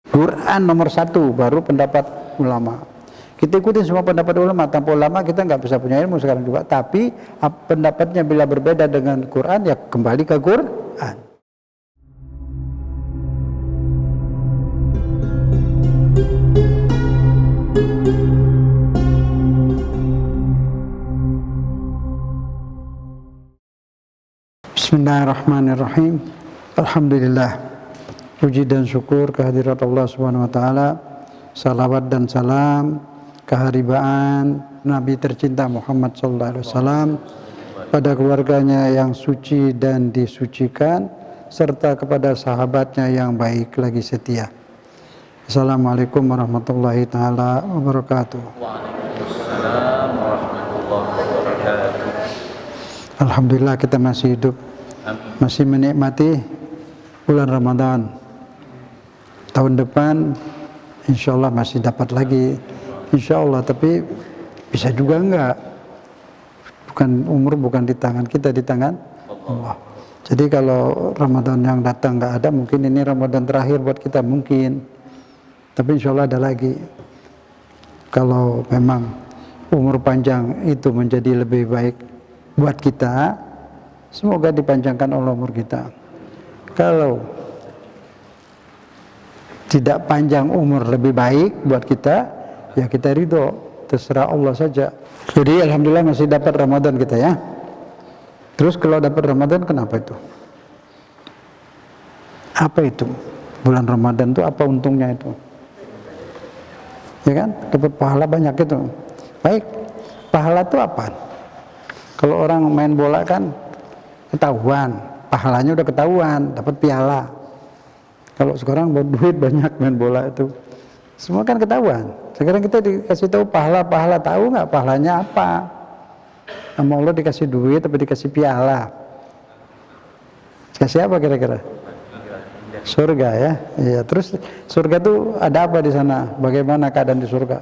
Quran nomor satu, baru pendapat ulama. Kita ikutin semua pendapat ulama. Tanpa ulama kita nggak bisa punya ilmu sekarang juga. Tapi pendapatnya bila berbeda dengan Quran, ya kembali ke Quran. Bismillahirrahmanirrahim. Alhamdulillah. Puji dan syukur kehadirat Allah Subhanahu wa taala. Salawat dan salam keharibaan Nabi tercinta Muhammad sallallahu alaihi wasallam pada keluarganya yang suci dan disucikan, serta kepada sahabatnya yang baik lagi setia. Assalamualaikum warahmatullahi taala wabarakatuh. Waalaikumsalam warahmatullahi wabarakatuh. Alhamdulillah kita masih hidup, masih menikmati bulan Ramadan. Tahun depan insya Allah masih dapat lagi, insya Allah, tapi bisa juga enggak. Umur bukan di tangan kita, di tangan Allah. Jadi kalau Ramadan yang datang enggak ada, mungkin ini Ramadan terakhir buat kita, mungkin. Tapi insya Allah ada lagi. Kalau memang umur panjang itu menjadi lebih baik buat kita, semoga dipanjangkan oleh umur kita. Kalau tidak panjang umur lebih baik buat kita, ya kita ridho, terserah Allah saja. Jadi alhamdulillah masih dapat Ramadan kita ya. Terus kalau dapat Ramadan, kenapa itu? Apa itu? Bulan Ramadan itu apa untungnya itu? Ya kan? Dapat pahala banyak itu. Baik, pahala itu apa? Kalau orang main bola kan ketahuan, pahalanya udah ketahuan, dapat piala. Kalau sekarang duit banyak main bola itu, semua kan ketahuan. Sekarang kita dikasih tahu pahala, tahu nggak pahalanya apa? Sama Allah dikasih duit tapi dikasih piala. Dikasih apa kira-kira? Surga ya. Iya. Terus surga itu ada apa di sana? Bagaimana keadaan di surga?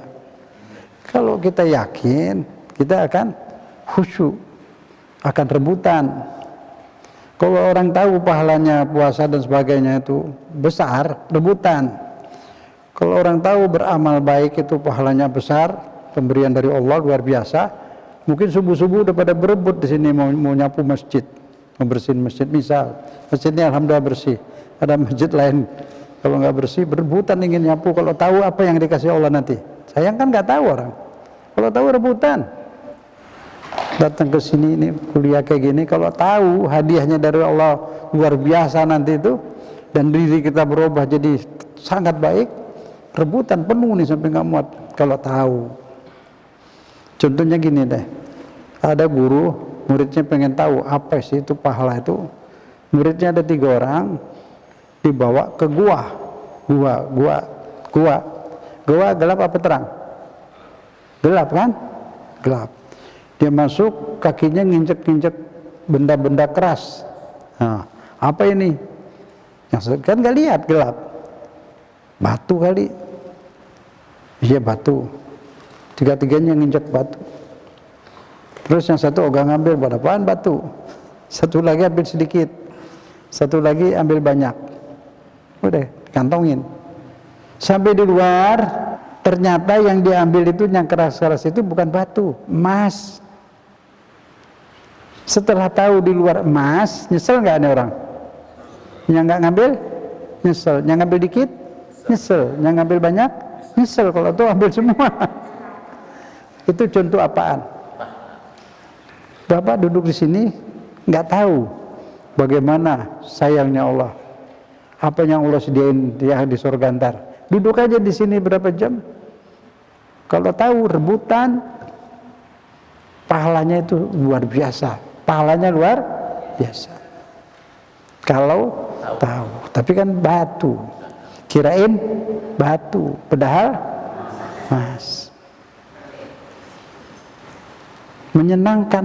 Kalau kita yakin, kita akan khusyuk, akan rebutan. Kalau orang tahu pahalanya puasa dan sebagainya itu besar, rebutan. Kalau orang tahu beramal baik itu pahalanya besar, pemberian dari Allah luar biasa, mungkin subuh-subuh udah pada berebut di sini mau nyapu masjid, membersihin masjid. Misal masjidnya alhamdulillah bersih, ada masjid lain kalau nggak bersih berebutan ingin nyapu. Kalau tahu apa yang dikasih Allah nanti, sayang kan nggak tahu orang. Kalau tahu rebutan. Datang ke sini ini kuliah kayak gini, kalau tahu hadiahnya dari Allah luar biasa nanti itu, dan diri kita berubah jadi sangat baik, rebutan penuh nih sampai nggak muat kalau tahu. Contohnya gini deh, ada guru, muridnya pengen tahu apa sih itu pahala itu. Muridnya ada 3 orang, dibawa ke gua gelap apa terang? Gelap kan? Gelap. Dia masuk, kakinya nginjek-nginjek benda-benda keras. Nah, apa ini? Yang kan nggak lihat, gelap. Batu kali. Iya batu. Tiga-tiganya nginjek batu. Terus yang satu ogah ngambil, buat apaan batu? Satu lagi ambil sedikit. Satu lagi ambil banyak. Udah, kantongin. Sampai di luar, ternyata yang diambil itu, yang keras-keras itu bukan batu, emas. Setelah tahu di luar emas, nyesel nggak nih orang? Yang nggak ngambil, nyesel. Yang ngambil dikit, nyesel. Yang ngambil banyak, nyesel. Kalau itu ambil semua. Itu contoh apaan? Bapak duduk di sini, nggak tahu bagaimana sayangnya Allah. Apa yang Allah sediain dia di surga ntar. Duduk aja di sini berapa jam? Kalau tahu rebutan, pahalanya itu luar biasa. Pahalanya luar biasa. Kalau tahu, tapi kan batu. Kirain batu, padahal emas. Menyenangkan.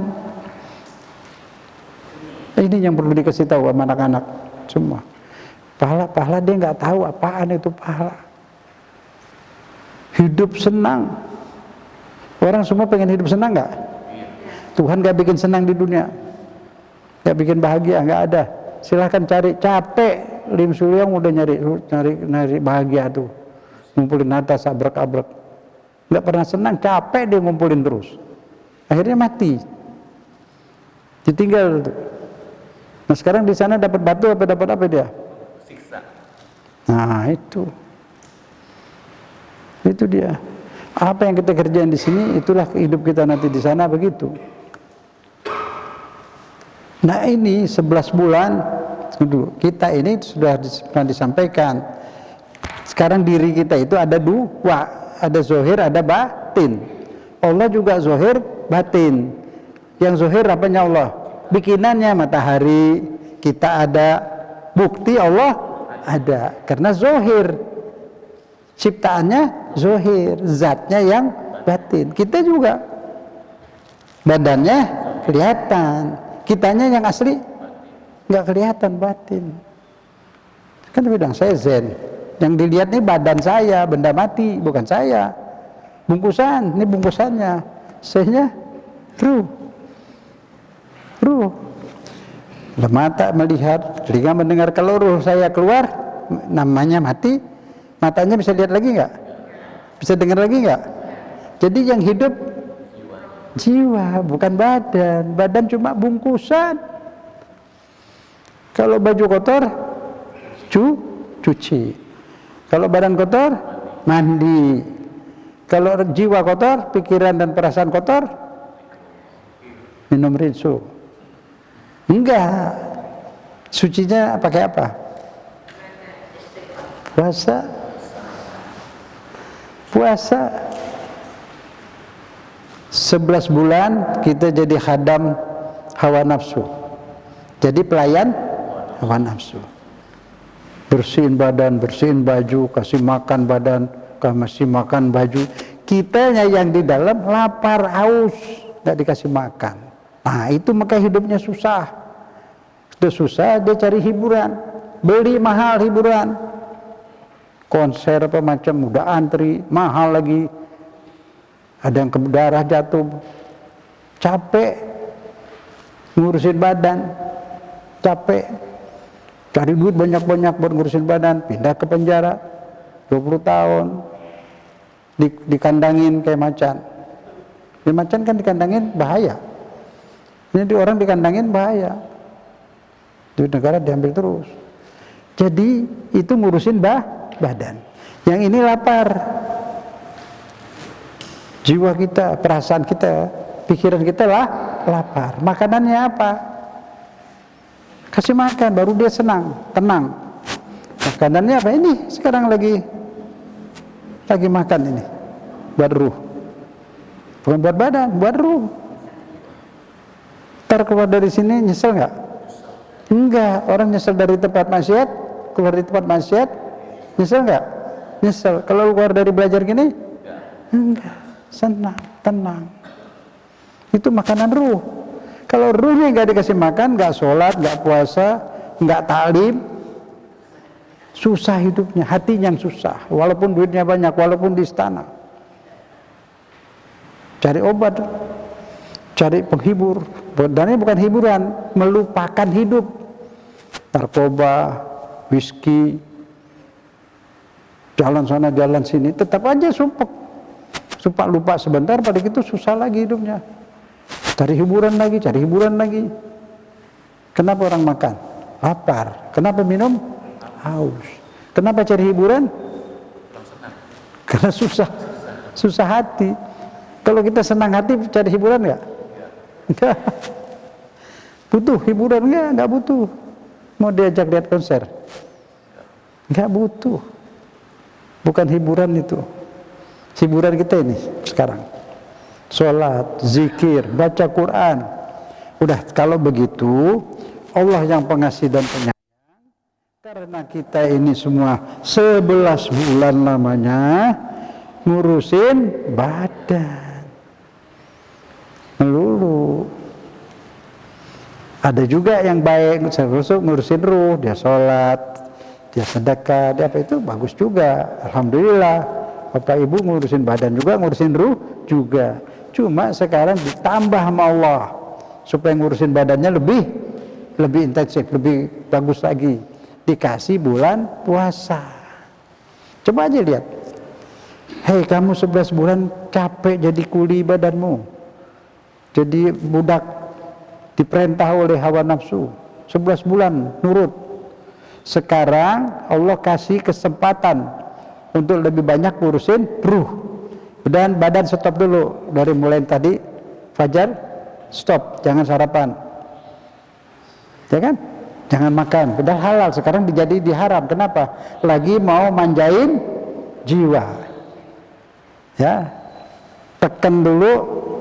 Ini yang perlu dikasih tahu sama anak-anak semua. Pahala dia nggak tahu apaan itu pahala. Hidup senang. Orang semua pengen hidup senang nggak? Tuhan nggak bikin senang di dunia, nggak bikin bahagia, nggak ada. Silahkan cari. Capek Lim Sulyong udah nyari bahagia tuh, ngumpulin harta sabrek-abrek, nggak pernah senang, capek dia ngumpulin terus, akhirnya mati, ditinggal tuh. Nah sekarang di sana dapat batu dapat apa dia? Siksa. Nah itu dia. Apa yang kita kerjain di sini, itulah hidup kita nanti di sana begitu. Nah ini 11 bulan kita ini sudah pernah disampaikan. Sekarang diri kita itu ada dua, ada zohir, ada batin. Allah juga zohir, batin. Yang zohir apanya Allah? Bikinannya matahari, kita ada, bukti Allah ada, karena zohir. Ciptaannya zohir, zatnya yang batin. Kita juga badannya kelihatan, kitanya yang asli nggak kelihatan, batin. Kan bilang saya zen, yang dilihat nih badan saya, benda mati, bukan saya. Bungkusan, ini bungkusannya, saya ruh. Mata melihat, telinga mendengar. Kalau ruh saya keluar, namanya mati. Matanya bisa lihat lagi nggak? Bisa dengar lagi nggak? Jadi yang hidup jiwa, bukan badan. Badan cuma bungkusan. Kalau baju kotor, cuci. Kalau badan kotor, mandi. Kalau jiwa kotor, pikiran dan perasaan kotor, minum rinso. Enggak. Sucinya pakai apa? Puasa. 11 bulan kita jadi khadam hawa nafsu. Jadi pelayan hawa nafsu. Bersihin badan, bersihin baju, kasih makan badan, kasih makan baju. Kitanya yang di dalam lapar, haus, nggak dikasih makan. Nah itu maka hidupnya susah. Sudah susah dia cari hiburan, beli mahal hiburan, konser apa macam, udah antri mahal lagi, ada yang darah jatuh, capek ngurusin badan, capek cari duit banyak-banyak buat ngurusin badan, pindah ke penjara 20 tahun, dikandangin kayak macan. Di macan kan dikandangin bahaya. Ini di orang dikandangin bahaya. Di negara diambil terus. Jadi itu ngurusin badan. Yang ini lapar. Jiwa kita, perasaan kita, pikiran kita lapar. Makanannya apa? Kasih makan, baru dia senang, tenang. Makanannya apa? Ini sekarang lagi makan ini. Buat ruh. Bukan buat badan, buat ruh. Ntar keluar dari sini nyesel nggak? Enggak. Orang nyesel dari tempat maksiat, keluar dari tempat maksiat, nyesel nggak? Nyesel. Kalau keluar dari belajar gini, enggak. Senang, tenang. Itu makanan ruh. Kalau ruhnya nggak dikasih makan, nggak sholat, nggak puasa, nggak taklim, susah hidupnya, hatinya yang susah. Walaupun duitnya banyak, walaupun di istana. Cari obat, cari penghibur. Dan ini bukan hiburan, melupakan hidup. Narkoba, whisky, jalan sana jalan sini, tetap aja sumpah lupa sebentar, pada gitu susah lagi hidupnya. Cari hiburan lagi. Kenapa orang makan? Lapar. Kenapa minum? Haus. Kenapa cari hiburan? Karena susah hati. Kalau kita senang hati, cari hiburan nggak? Enggak. Butuh hiburan nggak butuh. Mau diajak lihat konser? Nggak butuh. Bukan hiburan itu. Hiburan kita ini sekarang. Sholat, zikir, baca Quran. Udah, kalau begitu, Allah yang pengasih dan penyayang. Karena kita ini semua 11 bulan lamanya ngurusin badan. Melulu. Ada juga yang baik, ngurusin ruh, dia sholat, dia sedekah, dia apa itu bagus juga. Alhamdulillah. Bapak Ibu ngurusin badan juga, ngurusin ruh juga. Cuma sekarang ditambah sama Allah supaya ngurusin badannya lebih intensif, lebih bagus lagi, dikasih bulan puasa. Coba aja lihat. Hei kamu 11 bulan capek jadi kuli badanmu, jadi budak, diperintah oleh hawa nafsu, 11 bulan nurut. Sekarang Allah kasih kesempatan untuk lebih banyak ngurusin ruh, dan badan stop dulu. Dari mulai tadi fajar stop, jangan sarapan, ya kan, jangan makan, padahal halal, sekarang jadi diharam. Kenapa? Lagi mau manjain jiwa, ya. Tekan dulu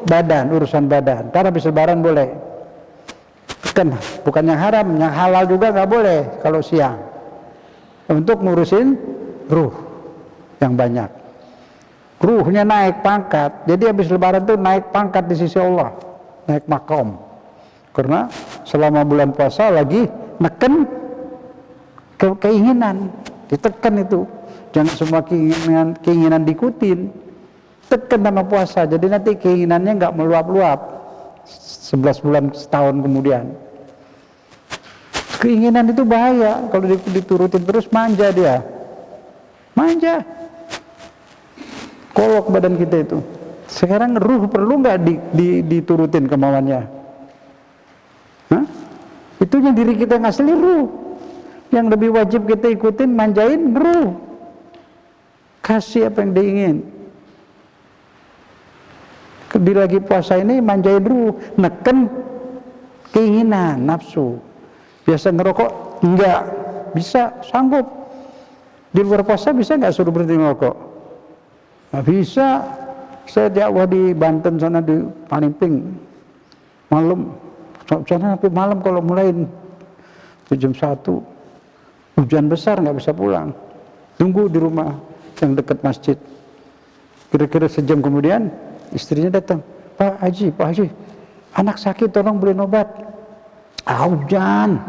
badan, urusan badan, karena habis lebaran boleh tekan, bukan yang haram, yang halal juga nggak boleh kalau siang, untuk ngurusin ruh yang banyak. Ruhnya naik pangkat, jadi habis lebaran tuh naik pangkat di sisi Allah, naik makom, karena selama bulan puasa lagi neken keinginan, ditekan itu, jangan semua keinginan diikutin, tekan sama puasa, jadi nanti keinginannya nggak meluap-luap 11 bulan, setahun kemudian. Keinginan itu bahaya, kalau diturutin terus manja dia, manja, kolok badan kita itu. Sekarang ruh perlu nggak diturutin kemauannya? Hah? Itu yang diri kita yang asli ruh, yang lebih wajib kita ikutin, manjain ruh, kasih apa yang dia ingin. Di lagi puasa ini manjain ruh, neken keinginan, nafsu. Biasa ngerokok, enggak bisa, sanggup. Di luar puasa bisa nggak suruh berhenti ngerokok? Nggak bisa. Saya dakwah di Banten sana, di Palimping, malam, sana sampai malam, kalau mulai jam 1, hujan besar nggak bisa pulang, tunggu di rumah yang dekat masjid. Kira-kira sejam kemudian istrinya datang, Pak Haji, anak sakit, tolong beliin obat. Hujan,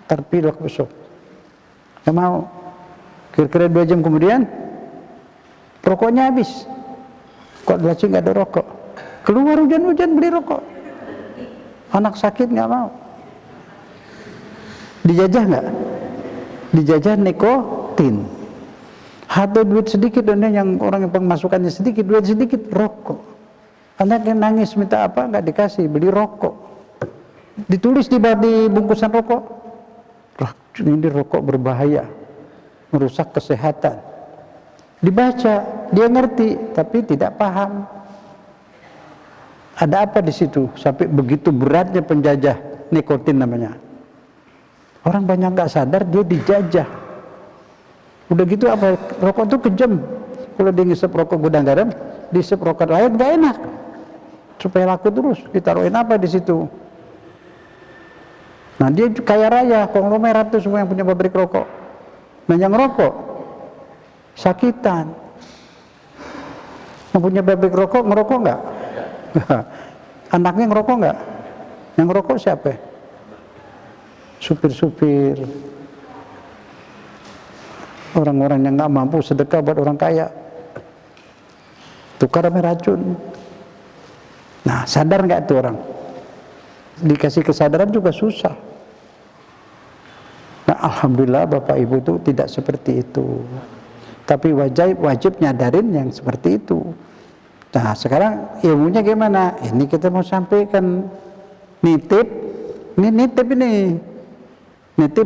terpilok besok. Gak mau. Kira-kira 2 jam kemudian rokoknya habis. Kok lagi nggak ada rokok? Keluar hujan-hujan beli rokok. Anak sakit nggak mau. Dijajah nggak? Dijajah nikotin. Atau duit sedikit, dan yang orang yang pemasukannya sedikit, duit sedikit, rokok. Anaknya nangis minta apa, nggak dikasih, beli rokok. Ditulis di bungkusan rokok, ini rokok berbahaya, merusak kesehatan. Dibaca, dia ngerti, tapi tidak paham. Ada apa di situ sampai begitu beratnya penjajah nikotin namanya. Orang banyak nggak sadar dia dijajah. Udah gitu apa, rokok itu kejam. Kalau dia ngisep rokok gudang garam, diisep rokok lain nggak enak. Supaya laku terus, ditaruhin apa di situ? Nah dia kaya raya, konglomerat tuh semua yang punya pabrik rokok. Nah yang ngerokok sakitan. Yang punya pabrik rokok ngerokok nggak? Anaknya ngerokok nggak? Yang ngerokok siapa? Supir-supir, orang-orang yang nggak mampu sedekah buat orang kaya, tukar sama racun. Nah sadar nggak tuh orang? Dikasih kesadaran juga susah. Nah alhamdulillah Bapak Ibu itu tidak seperti itu, tapi wajib nyadarin yang seperti itu. Nah sekarang ilmunya gimana? Ini kita mau sampaikan, nitip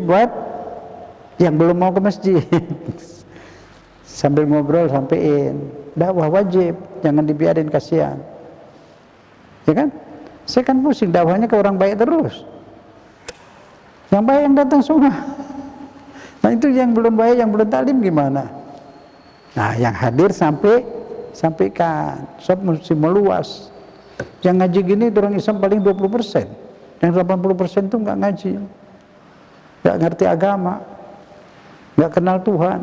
buat yang belum mau ke masjid. Sambil ngobrol sampein, dakwah wajib, jangan dibiarin, kasihan. Ya kan? Saya kan pusing dakwahnya ke orang baik terus. Yang baik yang datang semua. Nah itu yang belum baik, yang belum taklim gimana? Nah yang hadir sampaikan, sebab mesti meluas. Yang ngaji gini orang Islam paling 20%, yang 80% itu nggak ngaji, nggak ngerti agama, nggak kenal Tuhan.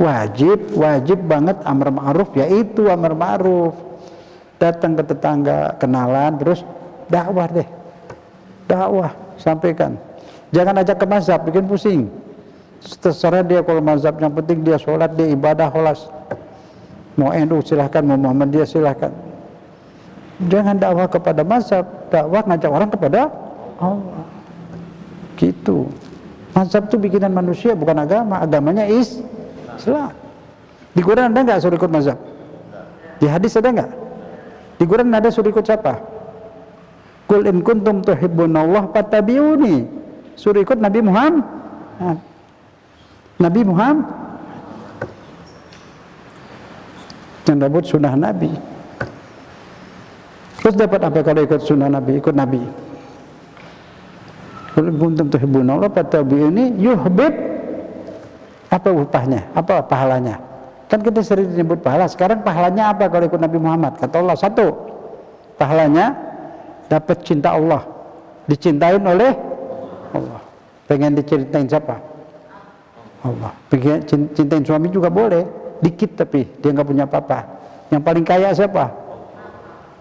Wajib banget amar ma'ruf, yaitu amar ma'ruf. Datang ke tetangga, kenalan, terus dakwah deh, dakwah, sampaikan. Jangan ajak ke mazhab, bikin pusing. Terserah dia kalau mazhab, yang penting dia sholat, dia ibadah, kholas. Mau NU silahkan, mau Muhammadiyah silahkan. Jangan dakwah kepada mazhab, dakwah ngajak orang kepada Allah. Gitu. Mazhab itu bikinan manusia, bukan agama. Agamanya Islam. Di Quran ada nggak suruh ikut mazhab? Di hadis ada nggak? Di Quran ada suruh ikut siapa? Qul in kuntum tuhibbunallah fattabi'uni. Suruh ikut Nabi Muhammad. Nabi Muhammad. Yang disebut sunnah Nabi. Terus dapat apa kalau ikut sunnah Nabi? Ikut Nabi. Qul in kuntum tuhibbunallah fattabi'uni yuhbib. Apa upahnya? Apa pahalanya? Kan kita sering disebut pahala. Sekarang pahalanya apa kalau ikut Nabi Muhammad? Kata Allah, satu, pahalanya dapat cinta Allah, dicintain oleh Allah. Pengen dicintain siapa? Allah. Pengen cintain suami juga boleh, dikit tapi dia nggak punya apa-apa. Yang paling kaya siapa?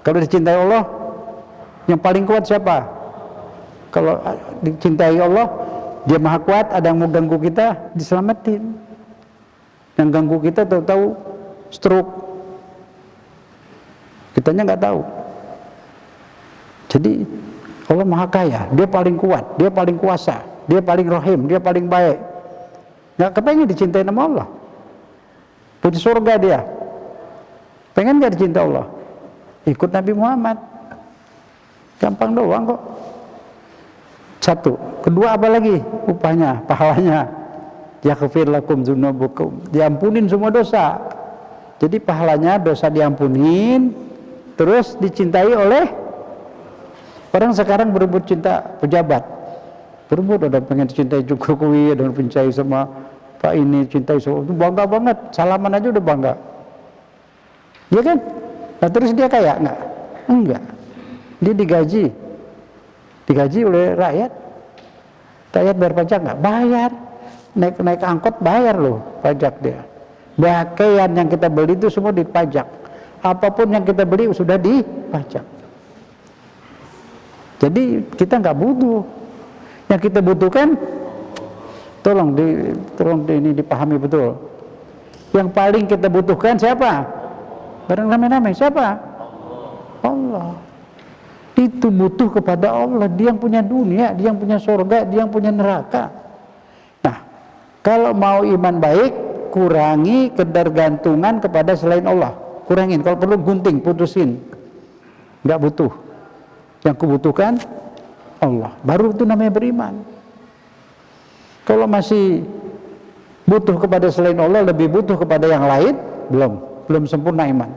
Kalau dicintai Allah, yang paling kuat siapa? Kalau dicintai Allah, dia maha kuat. Ada yang mau ganggu kita, diselamatin. Yang ganggu kita tahu-tahu stroke, kitanya nggak tahu. Jadi Allah maha kaya, dia paling kuat, dia paling kuasa, dia paling rahim, dia paling baik. Nggak kepengen dicintai sama Allah, puji surga dia. Pengen nggak dicintai Allah? Ikut Nabi Muhammad, gampang doang kok. Satu, kedua apa lagi upahnya, pahalanya? Yaghfir lakum dzunubakum, diampunin semua dosa. Jadi pahalanya dosa diampunin, terus dicintai oleh orang. Sekarang berebut cinta pejabat, berebut, ada pengen dicintai Jokowi, ada yang cintai sama Pak ini, cintai semua, itu bangga banget, salaman aja udah bangga, ya kan? Nah terus dia kaya nggak? Enggak, dia digaji oleh rakyat. Rakyat bayar pajak nggak? Bayar. Naik angkot bayar loh pajak dia. Pakaian yang kita beli itu semua dipajak. Apapun yang kita beli sudah dipajak. Jadi kita nggak butuh. Yang kita butuhkan, tolong ini dipahami betul. Yang paling kita butuhkan siapa? Barang ramai-ramai siapa? Allah. Itu butuh kepada Allah. Dia yang punya dunia, dia yang punya surga, dia yang punya neraka. Kalau mau iman baik, kurangi ketergantungan kepada selain Allah. Kurangin, kalau perlu gunting, putusin. Nggak butuh. Yang kubutuhkan Allah. Baru itu namanya beriman. Kalau masih butuh kepada selain Allah, lebih butuh kepada yang lain, belum sempurna iman.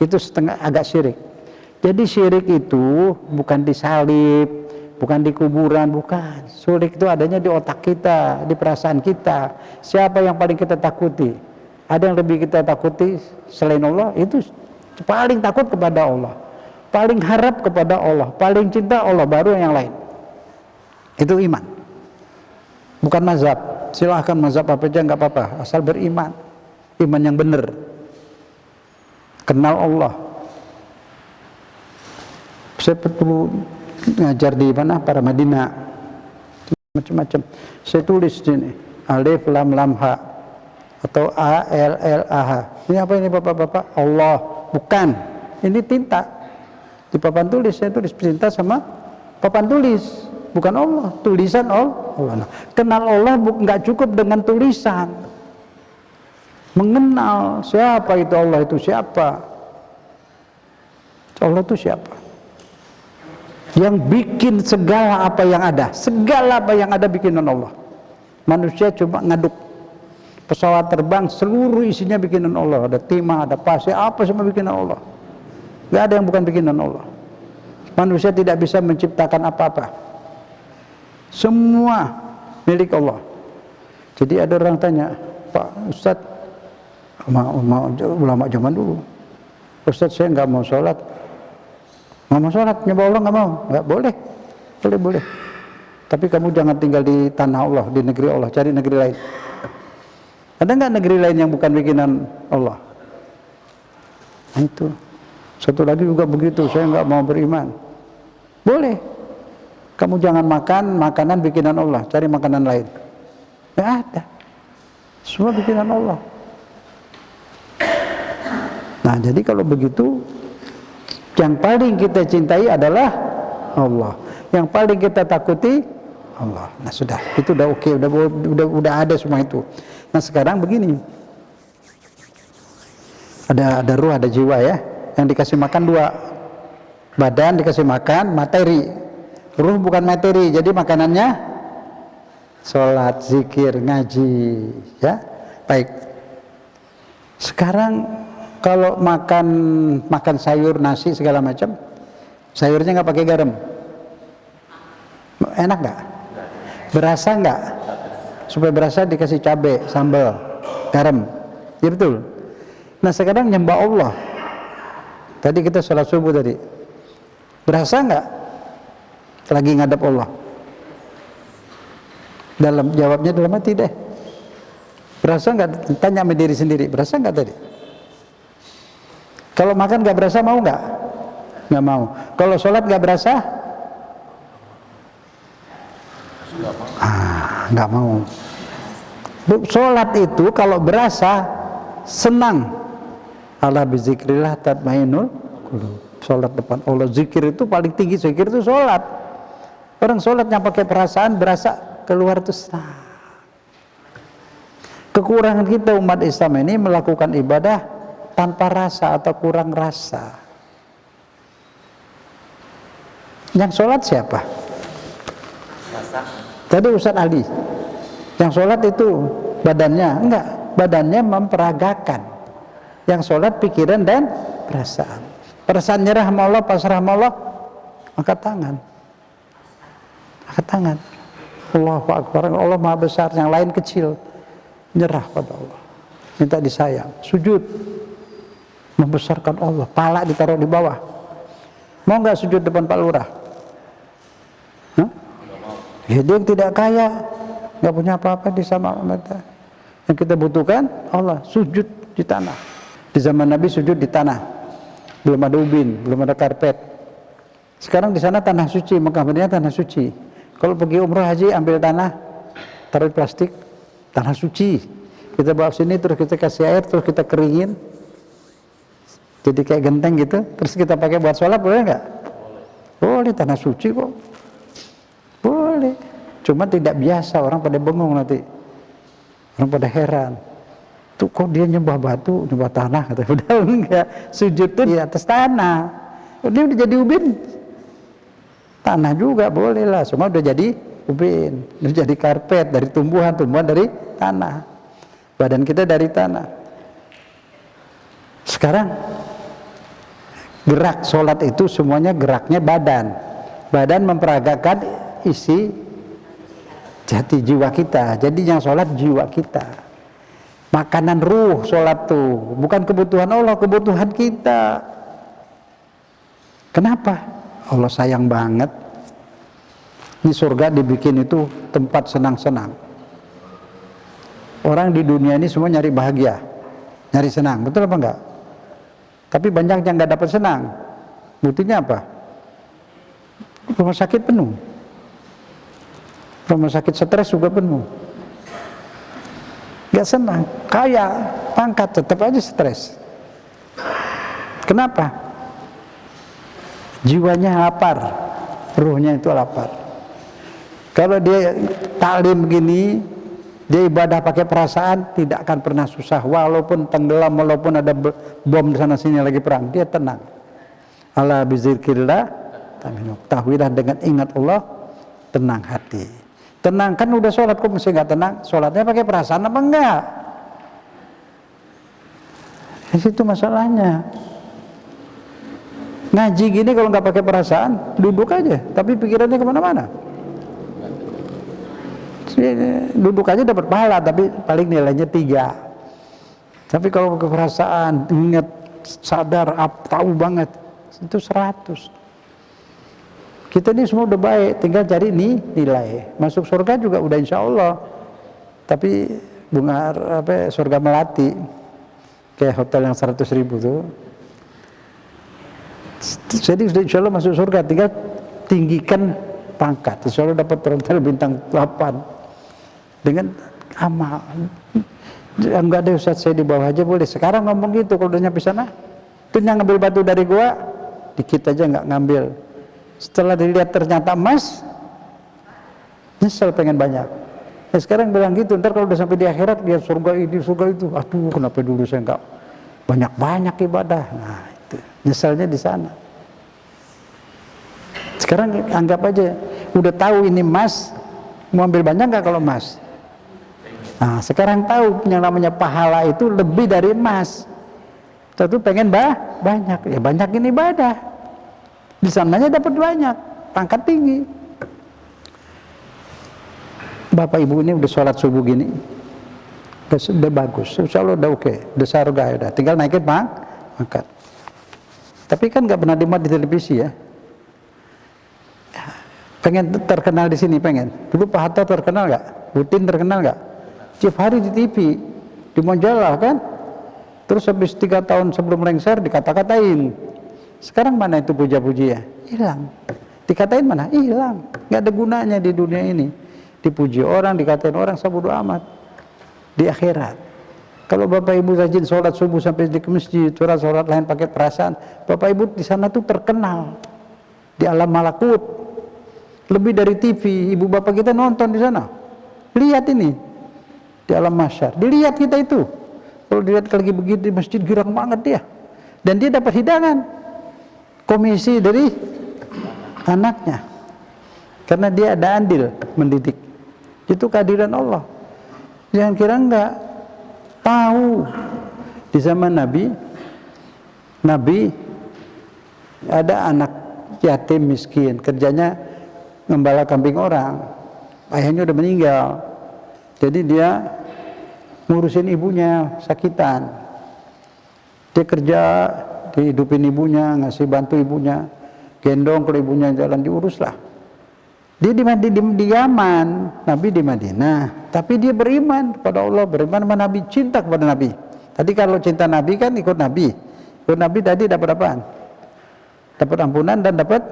Itu setengah agak syirik. Jadi syirik itu bukan disalib, bukan di kuburan, bukan. Syirik itu adanya di otak kita, di perasaan kita. Siapa yang paling kita takuti? Ada yang lebih kita takuti selain Allah? Itu paling takut kepada Allah, paling harap kepada Allah, paling cinta Allah, baru yang lain. Itu iman. Bukan mazhab. Silahkan mazhab apa aja nggak apa-apa, asal beriman. Iman yang benar. Kenal Allah. Saya perlu ngajar di mana? Para Madinah, macam-macam. Saya tulis sini alif lam lam ha atau a l l a h. Ini apa ini bapak-bapak? Allah. Bukan. Ini tinta di papan tulis. Saya tulis tinta sama papan tulis, bukan Allah. Tulisan Allah. Kenal Allah nggak cukup dengan tulisan. Mengenal siapa itu Allah, itu siapa? Allah itu siapa? Yang bikin segala apa yang ada. Segala apa yang ada bikinan Allah. Manusia cuma ngaduk. Pesawat terbang seluruh isinya bikinan Allah. Ada timah, ada pasir, apa semua bikinan Allah. Gak ada yang bukan bikinan Allah. Manusia tidak bisa menciptakan apa-apa. Semua milik Allah. Jadi ada orang tanya, Pak Ustadz, ulama zaman dulu, Ustadz saya nggak mau sholat. Nggak mau sholat, nyembah Allah nggak mau. Nggak boleh. Boleh. Tapi kamu jangan tinggal di tanah Allah, di negeri Allah, cari negeri lain. Ada nggak negeri lain yang bukan bikinan Allah? Nah, itu. Satu lagi juga begitu, saya nggak mau beriman. Boleh. Kamu jangan makan makanan bikinan Allah, cari makanan lain. Nggak ada. Semua bikinan Allah. Nah, jadi kalau begitu, yang paling kita cintai adalah Allah. Yang paling kita takuti Allah. Nah sudah, itu udah oke, udah ada semua itu. Nah sekarang begini, ada ruh, ada jiwa ya, yang dikasih makan dua, badan dikasih makan materi, ruh bukan materi, jadi makanannya sholat, zikir, ngaji, ya. Baik. Sekarang kalau makan sayur, nasi segala macam, sayurnya nggak pakai garam, enak nggak? Berasa nggak? Supaya berasa dikasih cabai, sambal, garam, ya betul. Nah sekarang nyembah Allah. Tadi kita sholat subuh tadi, berasa nggak lagi ngadap Allah? Jawabnya dalam hati deh. Berasa nggak? Tanya sama diri sendiri, berasa nggak tadi? Kalau makan nggak berasa, mau nggak? Nggak mau. Kalau sholat nggak berasa? Nggak mau. Sholat itu kalau berasa senang. Ala bizikrillah tatmainul qulub. Sholat depan Allah, zikir itu paling tinggi, zikir itu sholat. Orang sholat yang pakai perasaan berasa keluar itu senang. Kekurangan kita umat Islam ini melakukan ibadah tanpa rasa atau kurang rasa. Yang sholat siapa? Tadi Ustaz Ali. Yang sholat itu badannya, enggak, badannya memperagakan. Yang sholat pikiran dan perasaan. Perasaan nyerah sama Allah, pasrah sama Allah, angkat tangan. Angkat tangan. Allahu Akbar, Allah Maha Besar, yang lain kecil. Nyerah pada Allah. Minta disayang. Sujud. Membesarkan Allah, pala ditaruh di bawah. Mau nggak sujud depan Pak Lurah? Hah? Ya dia yang tidak kaya, nggak punya apa-apa di sama kita. Yang kita butuhkan Allah, sujud di tanah. Di zaman Nabi sujud di tanah, belum ada ubin, belum ada karpet. Sekarang di sana tanah suci, Mekah Madinah tanah suci. Kalau pergi umroh haji ambil tanah, taruh di plastik, tanah suci. Kita bawa sini terus kita kasih air, terus kita keringin. Jadi kayak genteng gitu, terus kita pakai buat sholat, boleh nggak? Boleh, tanah suci kok. Boleh. Cuma tidak biasa, orang pada bengong nanti. Orang pada heran. Tuh kok dia nyembah batu, nyembah tanah, kata. Udah enggak, sujud tuh di atas tanah. Dia udah jadi ubin. Tanah juga boleh lah, semua udah jadi ubin. Udah jadi karpet dari tumbuhan dari tanah. Badan kita dari tanah. Sekarang gerak sholat itu semuanya geraknya badan. Badan memperagakan isi jati jiwa kita. Jadi yang sholat jiwa kita. Makanan ruh sholat tuh bukan kebutuhan Allah, kebutuhan kita. Kenapa? Allah sayang banget. Di surga dibikin itu tempat senang-senang. Orang di dunia ini semua nyari bahagia, nyari senang, betul apa enggak? Tapi banyak yang nggak dapat senang. Buktinya apa? Rumah sakit penuh. Rumah sakit stres juga penuh. Gak senang, kaya, pangkat, tetap aja stres. Kenapa? Jiwanya lapar, ruhnya itu lapar. Kalau dia taklim begini, dia ibadah pakai perasaan, tidak akan pernah susah. Walaupun tenggelam, walaupun ada bom di sana sini lagi perang, dia tenang. Ala bizikrillah, tahuilah dengan ingat Allah, tenang hati. Tenang, kan udah sholat kok masih nggak tenang? Sholatnya pakai perasaan apa enggak? Di situ masalahnya. Ngaji gini kalau nggak pakai perasaan, duduk aja, tapi pikirannya kemana-mana. Duduk aja dapat pahala, tapi paling nilainya 3. Tapi kalau pakai perasaan, ingat, sadar, tahu banget, itu 100. Kita ini semua udah baik, tinggal cari nilai. Masuk surga juga udah insya Allah. Tapi surga melati, kayak hotel yang 100.000 tuh. Jadi sudah insya Allah masuk surga, tinggal tinggikan pangkat. Insya Allah dapat hotel bintang 8 dengan amal. Enggak ada Ustaz, saya di bawah aja boleh. Sekarang ngomong gitu, kalau udah nyampe sana, tuh yang ngambil batu dari gua, dikit aja nggak ngambil. Setelah dilihat ternyata emas, Nyesel pengen banyak. Nah, sekarang bilang gitu, ntar kalau udah sampai di akhirat dia surga ini, surga itu, aduh kenapa dulu saya enggak banyak-banyak ibadah. Nah itu nyeselnya di sana. Sekarang anggap aja udah tahu ini emas, mau ambil banyak nggak kalau emas? Nah sekarang tahu yang namanya pahala itu lebih dari emas. Satu pengen banyak, ya banyak ini ibadah. Di sananya dapat banyak, pangkat tinggi. Bapak ibu ini udah sholat subuh gini, udah bagus, insya Allah udah oke, udah surga udah, tinggal naikin pangkat. Tapi kan nggak pernah dimuat di televisi ya. Pengen terkenal di sini, pengen. Dulu Pak Hatta terkenal nggak? Putin terkenal nggak? Tiap hari di TV, di majalah kan. Terus habis 3 tahun sebelum lengser dikata-katain. Sekarang mana itu puja-puji ya? Hilang. Dikatain mana? Hilang. Nggak ada gunanya di dunia ini. Dipuji orang, dikatain orang, sabodo amat. Di akhirat. Kalau Bapak Ibu rajin sholat subuh sampai di masjid, sholat lain pakai perasaan, Bapak Ibu di sana tuh terkenal. Di alam malakut. Lebih dari TV, ibu bapak kita nonton di sana. Lihat ini di alam mahsyar. Dilihat kita itu. Kalau dilihat lagi begitu di masjid girang banget dia. Dan dia dapat hidangan komisi dari anaknya. Karena dia ada andil mendidik. Itu kehadiran Allah. Jangan kira enggak tahu di zaman Nabi ada anak yatim miskin, kerjanya ngembala kambing orang, ayahnya udah meninggal, jadi dia ngurusin ibunya sakitan, dia kerja dihidupin ibunya, ngasih bantu ibunya, gendong kalau ibunya jalan diurus lah. Dia di Yaman, Nabi di Madinah, tapi dia beriman kepada Allah, beriman sama Nabi, cinta kepada Nabi. Tadi kalau cinta Nabi kan ikut Nabi tadi dapat apaan? Dapat ampunan dan dapat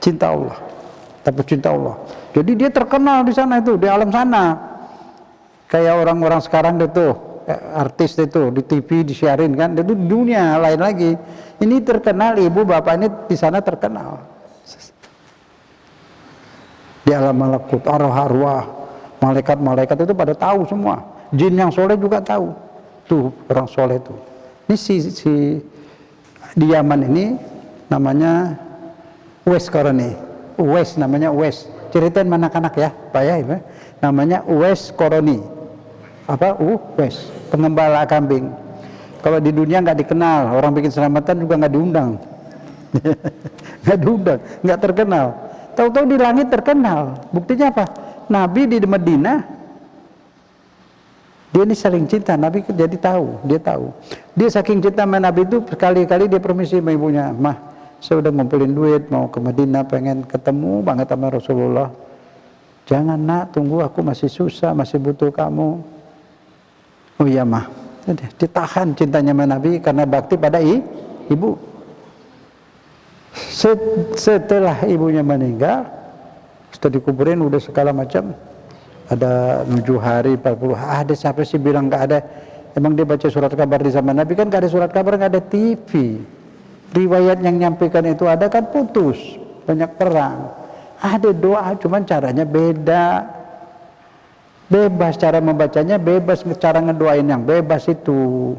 cinta Allah, dapat cinta Allah. Jadi dia terkenal di sana itu, di alam sana. Kayak orang-orang sekarang itu, artis itu di TV disiarin kan, itu di dunia lain lagi. Ini terkenal, ibu bapak ini di sana terkenal. Di alam malakut, arwah-arwah, malaikat-malaikat itu pada tahu semua. Jin yang soleh juga tahu. Tuh orang soleh itu. Ini si di Yaman ini namanya Uwais Qarani. Uwais namanya Uwais. Ceritain mana anak ya, Pak ya, itu. Namanya Uwais Qarani. Apa? Uwais, pengembala kambing. Kalau di dunia nggak dikenal, orang bikin selamatan juga nggak diundang. Nggak diundang, nggak terkenal. Tahu-tahu di langit terkenal. Buktinya apa? Nabi di Madinah, dia ini saling cinta. Nabi jadi tahu, dia tahu. Dia saking cinta sama Nabi itu sekali-kali dia permisi sama ibunya, "Mah, saya udah ngumpulin duit mau ke Madinah, pengen ketemu banget sama Rasulullah. Jangan nak, tunggu, aku masih susah, masih butuh kamu." Oh iya mah. Jadi ditahan cintanya sama Nabi karena bakti pada ibu. Setelah ibunya meninggal, setelah dikuburin udah segala macam, ada 7 hari 40. Ada siapa sih bilang nggak ada? Emang dia baca surat kabar di zaman Nabi kan nggak ada surat kabar, nggak ada TV. Riwayat yang nyampaikan itu ada kan putus, banyak perang. Ada doa, cuman caranya beda. Bebas cara membacanya, bebas cara ngedoain yang bebas itu.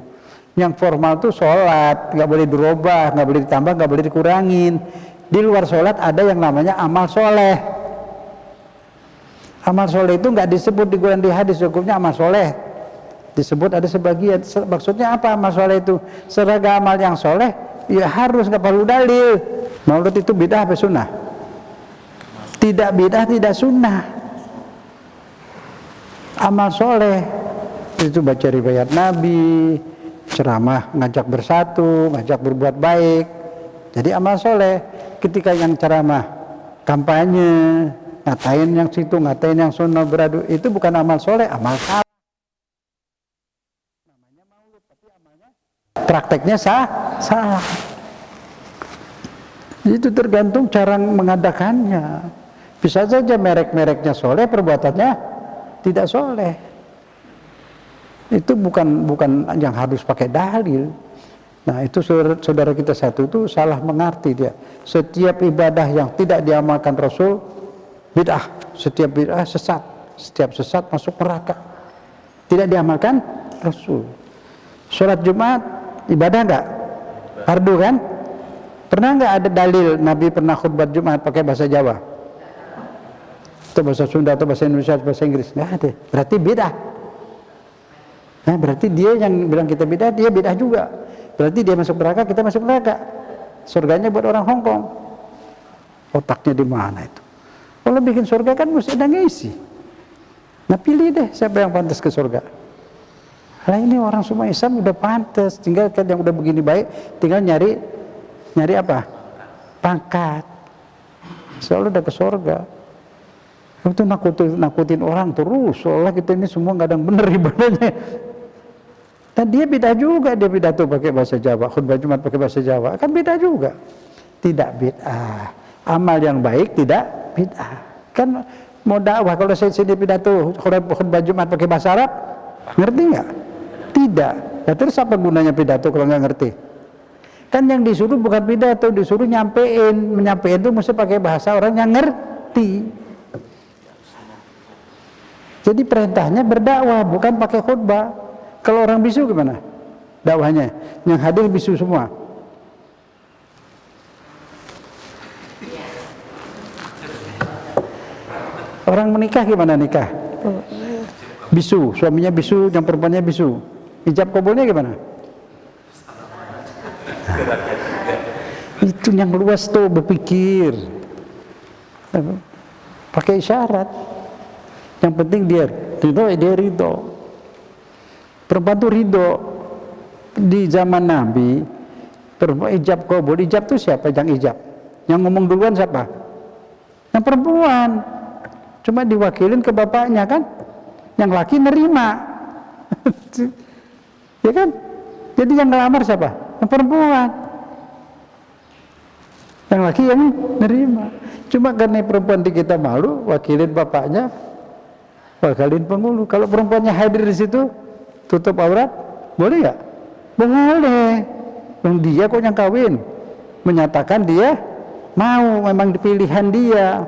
Yang formal tuh sholat, nggak boleh dirubah, nggak boleh ditambah, nggak boleh dikurangin. Di luar sholat ada yang namanya amal soleh. Amal soleh itu nggak disebut di Quran, di hadis, hukumnya amal soleh. Disebut ada sebagian. Maksudnya apa amal soleh itu? Seragam amal yang soleh, ya harus, nggak perlu dalil. Maulid itu bidah apa sunnah? Tidak bidah, tidak sunnah. Amal soleh itu baca riwayat Nabi, ceramah, ngajak bersatu, ngajak berbuat baik. Jadi amal soleh. Ketika yang ceramah kampanye, ngatain yang situ, ngatain yang sunnah, beradu, itu bukan amal soleh, amal salah. Namanya maulid, tapi amalnya prakteknya salah. Itu tergantung cara mengadakannya. Bisa saja merek-mereknya soleh, perbuatannya tidak soleh. Itu bukan yang harus pakai dalil. Nah itu saudara kita satu itu salah mengerti dia. Setiap ibadah yang tidak diamalkan Rasul bid'ah, setiap bid'ah sesat, setiap sesat masuk neraka. Tidak diamalkan Rasul. Sholat Jumat ibadah enggak? Fardu kan? Pernah enggak ada dalil Nabi pernah khutbah Jumat pakai bahasa Jawa? Atau bahasa Sunda, atau bahasa Indonesia, atau bahasa Inggris? Enggak ada. Berarti bid'ah. Nah, berarti dia yang bilang kita bid'ah, dia bid'ah juga. Berarti dia masuk neraka, kita masuk neraka. Surganya buat orang Hong Kong. Otaknya di mana itu? Kalau bikin surga kan mesti ada ngisi. Nah, pilih deh siapa yang pantas ke surga. Nah, ini orang semua Islam udah pantas, tinggal kan yang udah begini baik, tinggal nyari apa? Pangkat. Soalnya udah ke surga. Itu nakutin orang terus, soalnya kita ini semua nggak ada yang bener ibadahnya. Dan dia beda juga, dia pidato pakai bahasa Jawa, khutbah Jumat pakai bahasa Jawa, kan beda juga. Tidak bid'ah. Amal yang baik tidak bid'ah. Kan mau dakwah kalau saya sini pidato khutbah Jumat pakai bahasa Arab, ngerti nggak? Tidak. Ya, terus apa gunanya pidato kalau nggak ngerti? Kan yang disuruh bukan pidato, disuruh menyampaikan itu mesti pakai bahasa orang yang ngerti. Jadi perintahnya berdakwah, bukan pakai khutbah. Kalau orang bisu gimana dakwahnya? Yang hadir bisu semua. Orang menikah gimana nikah? Bisu, suaminya bisu, yang perempuannya bisu. Ijab kabulnya gimana? Itu yang luas tuh berpikir. Pakai isyarat. Yang penting dia ridho. Perempuan itu ridho. Di zaman Nabi, perempuan ijab kabul. Ijab itu siapa yang ijab? Yang ngomong duluan siapa? Yang perempuan. Cuma diwakilin ke bapaknya kan? Yang laki nerima. Ya kan? Jadi yang ngelamar siapa? Yang perempuan. Yang laki yang nerima. Cuma karena perempuan di kita malu, wakilin bapaknya, wakilin penghulu. Kalau perempuannya hadir di situ, tutup aurat, boleh nggak? Boleh. Dia kok yang kawin, menyatakan dia mau, memang pilihan dia.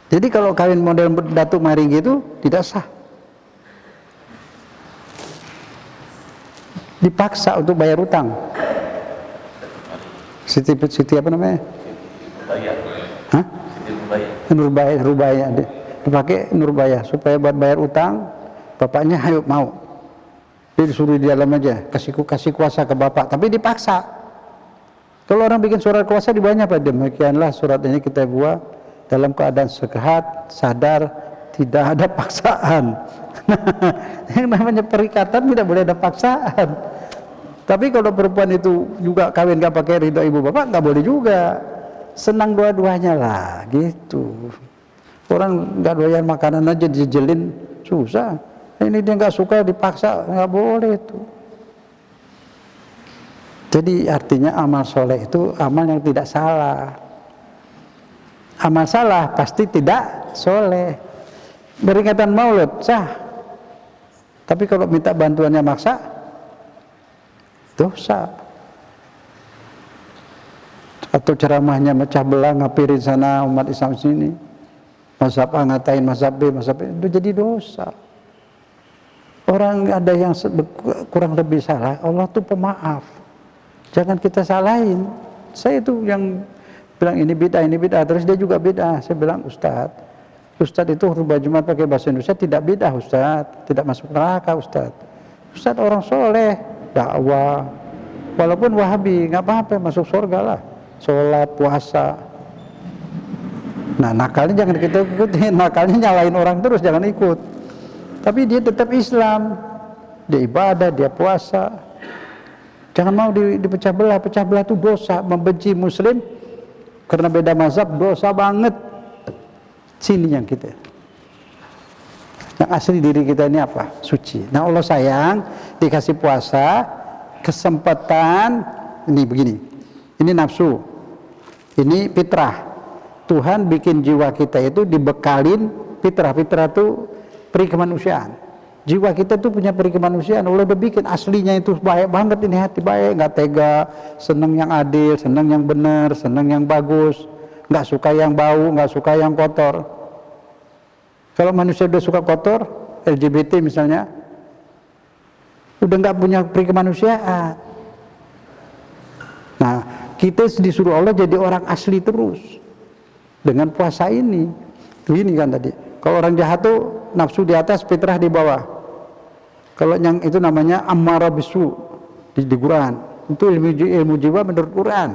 Jadi kalau kawin model datuk maring gitu tidak sah. Dipaksa untuk bayar utang. Siti apa namanya? Hah? Nurbaya. Dipakai Nurbaya supaya buat bayar utang. Bapaknya ayo mau. Dia disuruh di dalam aja, kasih kuasa ke bapak, tapi dipaksa. Kalau orang bikin surat kuasa di bawahnya apa? Demikianlah surat ini kita buat dalam keadaan sehat, sadar, tidak ada paksaan. Yang namanya perikatan tidak boleh ada paksaan. Tapi kalau perempuan itu juga kawin gak pakai ridho ibu bapak, nggak boleh juga. Senang dua-duanya lah, gitu. Orang nggak doyan makanan aja dijejelin, susah. Ini dia nggak suka dipaksa, nggak boleh itu. Jadi artinya amal soleh itu amal yang tidak salah. Amal salah pasti tidak soleh. Beringatan maulid sah, tapi kalau minta bantuannya maksa, dosa. Atau ceramahnya mecah belah, ngapirin sana umat Islam sini, mazhab A ngatain mazhab B, itu jadi dosa. Orang ada yang kurang lebih salah, Allah tuh pemaaf. Jangan kita salahin. Saya itu yang bilang ini bid'ah, terus dia juga bid'ah. Saya bilang, Ustadz itu khutbah Jumat pakai bahasa Indonesia tidak bid'ah, Ustadz, tidak masuk neraka, Ustadz orang soleh, dakwah, walaupun Wahabi, nggak apa-apa, masuk surga lah, sholat, puasa. Nah, nakalnya jangan kita ikutin, nakalnya nyalain orang terus, jangan ikut. Tapi dia tetap Islam, dia ibadah, dia puasa. Jangan mau dipecah belah itu dosa, membenci Muslim karena beda mazhab, dosa banget. Sini yang kita, yang asli diri kita ini apa? Suci. Nah, Allah sayang, dikasih puasa, kesempatan, ini begini, ini nafsu, ini fitrah. Tuhan bikin jiwa kita itu dibekalin fitrah itu peri kemanusiaan. Jiwa kita tuh punya peri kemanusiaan. Allah udah bikin aslinya itu baik banget, ini hati baik, nggak tega, senang yang adil, senang yang benar, senang yang bagus. nggak suka yang bau, nggak suka yang kotor. Kalau manusia udah suka kotor, LGBT misalnya, udah nggak punya peri kemanusiaan. Nah, kita disuruh Allah jadi orang asli terus dengan puasa ini. Ini kan tadi. Kalau orang jahat tuh nafsu di atas, fitrah di bawah. Kalau yang itu namanya ammarah bisu di Quran. Itu ilmu jiwa menurut Quran.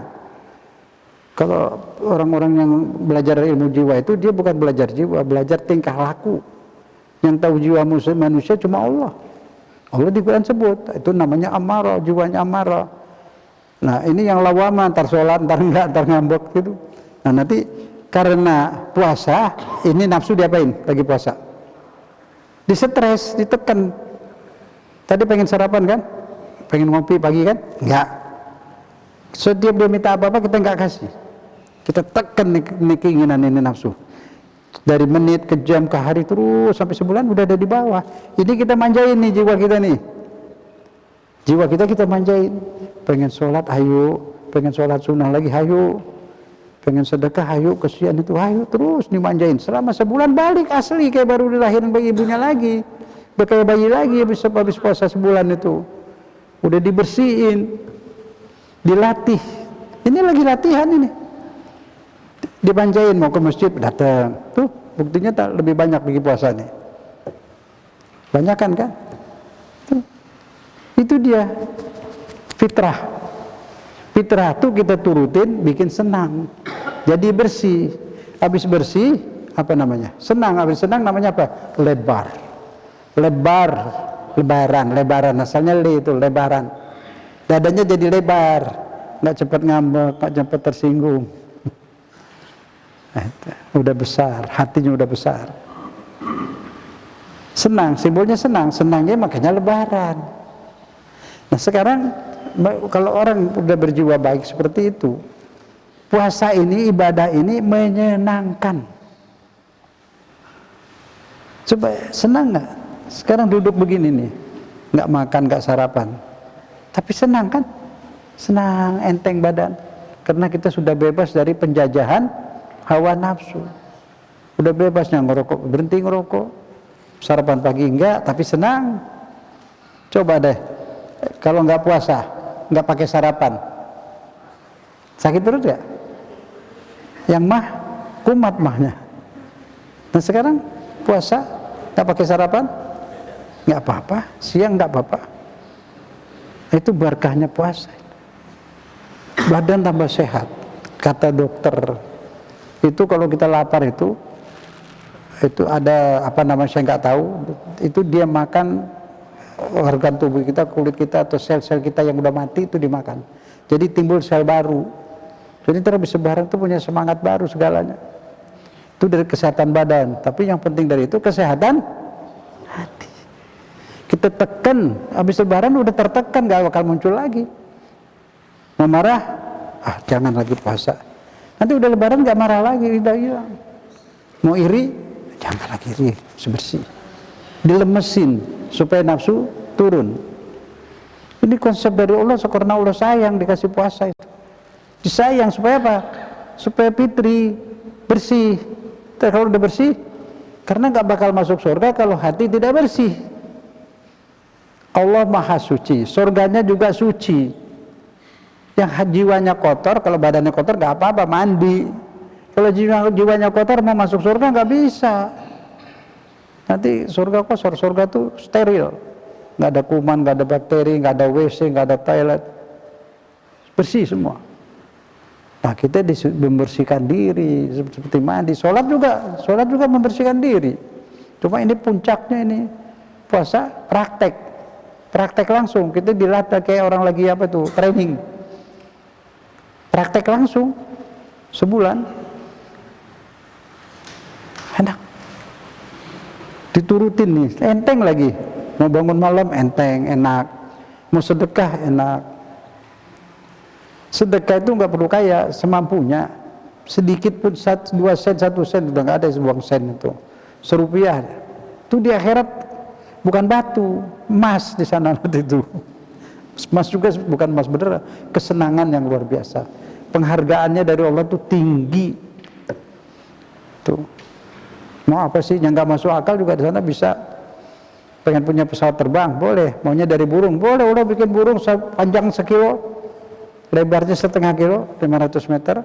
Kalau orang-orang yang belajar ilmu jiwa itu dia bukan belajar jiwa, belajar tingkah laku. Yang tahu jiwa manusia cuma Allah. Allah di Quran sebut, itu namanya ammarah, jiwanya ammarah. Nah, ini yang lawama, ntar sholat, ntar enggak, ntar ngambek gitu. Nah, nanti karena puasa, ini nafsu diapain lagi puasa? Disetres, ditekan. Tadi pengen sarapan kan? Pengen ngopi pagi kan? Enggak. Setiap dia minta apa-apa kita enggak kasih. Kita tekan nih keinginan ini nafsu. Dari menit ke jam ke hari terus sampai sebulan udah ada di bawah. Ini kita manjain nih jiwa kita nih. Jiwa kita manjain. Pengen sholat, ayo. Pengen sholat sunnah lagi, ayo. Pengen sedekah, ayo. Kesian itu, ayo. Terus dimanjain. Selama sebulan balik asli kayak baru dilahirin bayi ibunya lagi. Kayak bayi lagi habis puasa sebulan itu. Udah dibersihin. Dilatih. Ini lagi latihan ini. Dimanjain mau ke masjid, datang. Tuh, buktinya tak lebih banyak lagi puasa nih. Banyakan kan? Tuh. Itu dia. Fitrah. Fitrah tuh kita turutin bikin senang. Jadi bersih. Habis bersih, apa namanya? Senang. Habis senang namanya apa? Lebar. Lebaran. Asalnya itu lebaran. Dadanya jadi lebar. Nggak cepat ngambek, nggak cepat tersinggung. Udah besar, hatinya udah besar. Senang, simbolnya senang. Senangnya makanya lebaran. Nah sekarang kalau orang udah berjiwa baik seperti itu, puasa ini, ibadah ini menyenangkan. Coba senang nggak? Sekarang duduk begini nih, nggak makan, nggak sarapan, tapi senang kan? Senang, enteng badan, karena kita sudah bebas dari penjajahan hawa nafsu. Udah bebasnya ngerokok, berhenti ngerokok, sarapan pagi enggak, tapi senang. Coba deh, kalau nggak puasa, nggak pakai sarapan, sakit perut ya? Yang mah kumat mahnya. Nah sekarang puasa nggak pakai sarapan, nggak apa-apa, siang nggak apa-apa. Itu berkahnya puasa. Badan tambah sehat, kata dokter. Itu kalau kita lapar itu ada apa namanya saya nggak tahu. Itu dia makan organ tubuh kita, kulit kita atau sel-sel kita yang udah mati itu dimakan. Jadi timbul sel baru. Jadi terus sebarang itu punya semangat baru segalanya. Itu dari kesehatan badan. Tapi yang penting dari itu kesehatan hati. Kita tekan, habis lebaran udah tertekan, gak bakal muncul lagi. Mau marah, jangan lagi puasa. Nanti udah lebaran gak marah lagi, udah hilang. Mau iri, jangan lagi iri, bersih. Dilemesin supaya nafsu turun. Ini konsep dari Allah, karena Allah sayang dikasih puasa itu. Disayang supaya apa? Supaya fitri, bersih. Kalau udah bersih, karena gak bakal masuk surga kalau hati tidak bersih. Allah maha suci, surganya juga suci. Yang jiwanya kotor, kalau badannya kotor gak apa-apa, mandi. Kalau jiwanya kotor mau masuk surga gak bisa. Nanti surga kosor, surga tuh steril, gak ada kuman, gak ada bakteri, gak ada WC, gak ada toilet, bersih semua. Nah kita membersihkan diri seperti mandi, sholat juga membersihkan diri. Cuma ini puncaknya ini puasa praktek langsung. Kita dilatih kayak orang lagi apa tuh training, praktek langsung sebulan, enak, diturutin nih, enteng lagi. Mau bangun malam enteng, enak. Mau sedekah enak. Sedekah itu nggak perlu kaya, semampunya. Sedikit pun 2 sen, 1 sen udah nggak ada sebuang sen itu. Serupiah. Itu di akhirat bukan batu, emas di sana nanti itu. Emas juga bukan emas beneran, kesenangan yang luar biasa. Penghargaannya dari Allah itu tinggi. Itu. Mau apa sih yang nggak masuk akal juga di sana bisa. Pengen punya pesawat terbang, boleh. Maunya dari burung, boleh. Udah bikin burung panjang sekilo, lebarnya setengah kilo, 500 meter.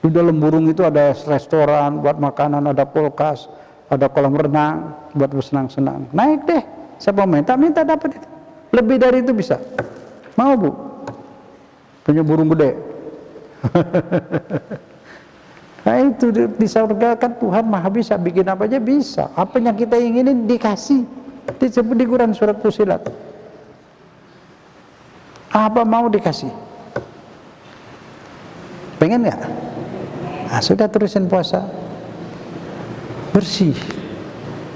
Di dalam burung itu ada restoran buat makanan, ada kulkas, ada kolam renang buat bersenang-senang. Naik deh, siapa minta dapat itu. Lebih dari itu bisa. Mau bu? Punya burung gede. Nah itu di surga kan Tuhan maha bisa, bikin apa aja bisa. Apa yang kita inginin dikasih. Disebut di Quran surat Fussilat. Apa mau dikasih? Pengen nggak? Nah, sudah terusin puasa. Bersih.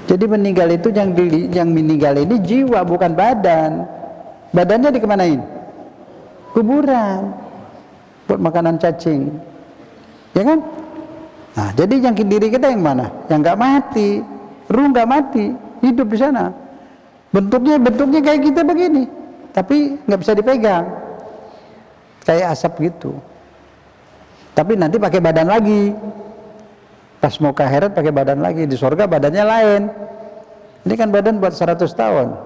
Jadi meninggal itu yang meninggal ini jiwa bukan badan. Badannya dikemanain? Kuburan. Buat makanan cacing. Ya kan? Nah, jadi yang diri kita yang mana? Yang nggak mati, ruh nggak mati, hidup di sana. Bentuknya kayak kita begini, tapi nggak bisa dipegang, kayak asap gitu. Tapi nanti pakai badan lagi. Pas mau ke akhirat pakai badan lagi. Di surga badannya lain. Ini kan badan buat 100 tahun.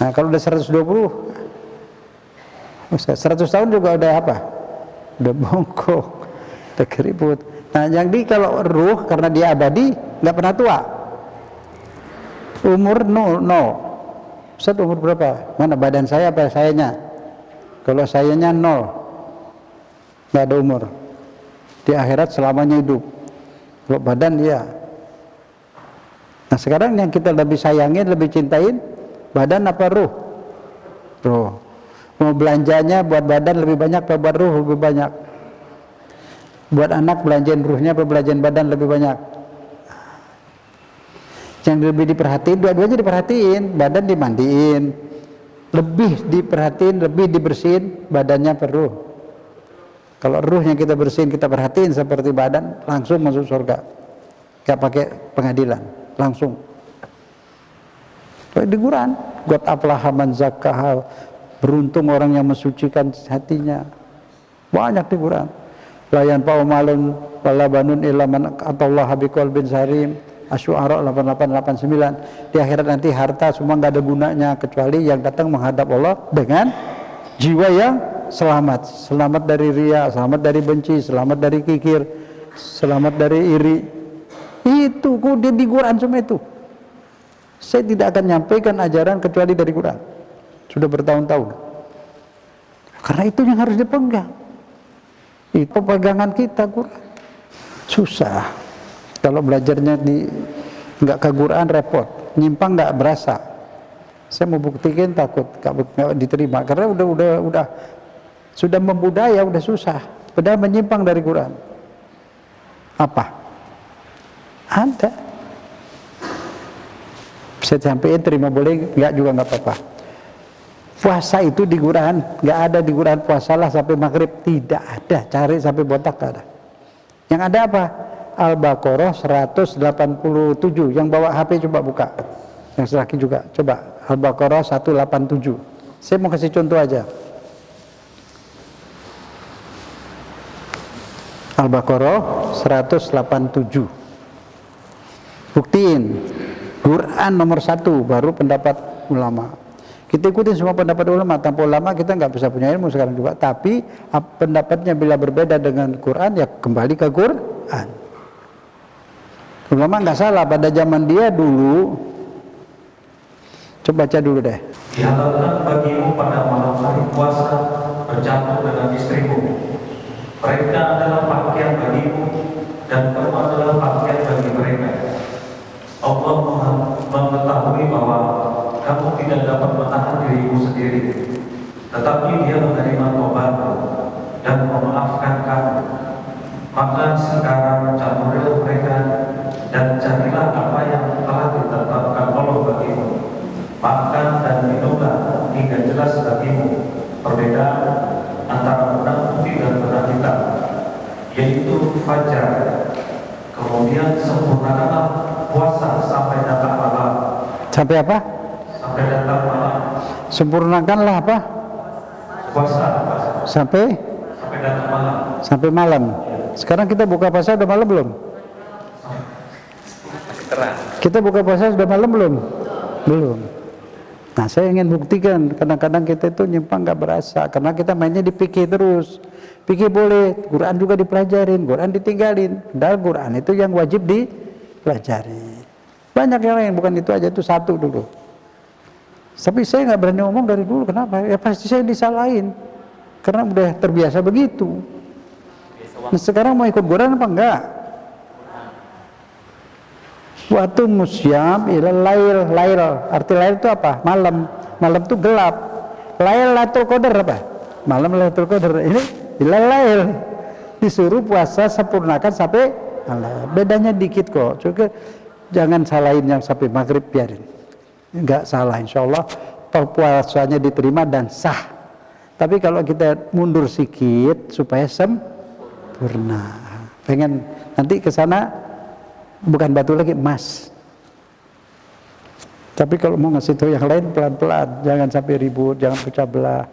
Nah, kalau udah 120, 100 tahun juga udah apa? Udah bongkok. Udah keriput. Nah, jadi kalau ruh karena dia abadi nggak pernah tua. Umur nol. Ustaz umur berapa? Mana badan saya apa sayanya? Kalau sayanya 0, nggak ada umur. Di akhirat selamanya hidup. Kalau badan ya. Nah sekarang yang kita lebih sayangin, lebih cintain, badan apa ruh? Ruh. Mau belanjanya buat badan lebih banyak apa buat ruh lebih banyak? Buat anak belanjain ruhnya apa belanjain badan lebih banyak? Yang lebih diperhatiin, dua-duanya diperhatiin. Badan dimandiin, lebih diperhatiin, lebih dibersihin badannya perlu. Kalau ruh yang kita bersihin, kita perhatiin seperti badan, langsung masuk surga. Gak pakai pengadilan, langsung. Di Quran, qad aflaha man zakkaha, beruntung orang yang mensucikan hatinya. Banyak di Quran. La yanfa'u malun wala banun illa man atallaha biqalbin salim. Asy-Syu'ara 8889. Di akhirat nanti harta semua nggak ada gunanya kecuali yang datang menghadap Allah dengan jiwa yang selamat. Selamat dari riya, selamat dari benci, selamat dari kikir, selamat dari iri. Itu kode di Quran semua itu. Saya tidak akan nyampaikan ajaran kecuali dari Quran. Sudah bertahun-tahun. Karena itu yang harus dipegang. Itu pegangan kita Quran. Susah. Kalau belajarnya nggak ke Quran repot, nyimpang nggak berasa. Saya mau buktikan takut nggak diterima karena udah sudah membudaya, udah susah. Padahal menyimpang dari Quran. Apa? Ada. Bisa sampaikan terima boleh, nggak juga nggak apa-apa. Puasa itu di Quran nggak ada di Quran puasalah sampai maghrib, tidak ada. Cari sampai botak nggak ada. Yang ada apa? Al-Baqarah 187. Yang bawa HP coba buka. Yang laki juga coba Al-Baqarah 187. Saya mau kasih contoh aja. Al-Baqarah 187. Buktiin Quran nomor 1 baru pendapat ulama. Kita ikutin semua pendapat ulama. Tanpa ulama kita nggak bisa punya ilmu sekarang juga. Tapi pendapatnya bila berbeda dengan Quran ya kembali ke Quran. Ulama nggak salah pada zaman dia dulu. Coba baca dulu deh. Dihalalkan bagimu pada malam hari puasa bercampur dengan istrimu. Mereka adalah pakaian bagimu dan kamu adalah pakaian bagi mereka. Allah mengetahui bahwa kamu tidak dapat menahan dirimu sendiri, tetapi Dia menerima tobatmu dan memaafkan kamu. Maka sekarang campurilah mereka dan carilah apa yang telah ditetapkan Allah bagimu. Makan dan minumlah hingga jelas bagimu perbedaan antara benang putih dan benang hitam, yaitu fajar. Kemudian sempurnakanlah puasa sampai datang malam. Sampai apa? Sampai datang malam. Sempurnakanlah apa? Puasa. Sampai datang malam. Sampai malam. Sekarang kita buka puasa udah malam belum? Kita buka puasa sudah malam belum? Belum. Nah, saya ingin buktikan, kadang-kadang kita itu nyimpang nggak berasa, karena kita mainnya di fikih terus. Fikih boleh, Quran juga dipelajarin, Quran ditinggalin. Padahal Quran itu yang wajib dipelajari. Banyak yang lain, bukan itu aja, itu satu dulu. Tapi saya nggak berani ngomong dari dulu, kenapa? Ya pasti saya disalahin, karena udah terbiasa begitu. Nah, sekarang mau ikut Quran apa enggak? Waktu musyam ilal lail. Arti lail itu apa? Malam. Malam itu gelap. Lailatul Qadar apa? Malam Lailatul Qadar. Ini ilal lail. Disuruh puasa sempurnakan sampai malam. Bedanya dikit kok. Juga jangan salahin yang sampai maghrib, biarin. Enggak salah, insyaallah puasanya diterima dan sah. Tapi kalau kita mundur sedikit supaya sempurna. Pengen nanti ke sana bukan batu lagi, emas. Tapi kalau mau ngasih tahu yang lain pelan-pelan, jangan sampai ribut, jangan pecah belah,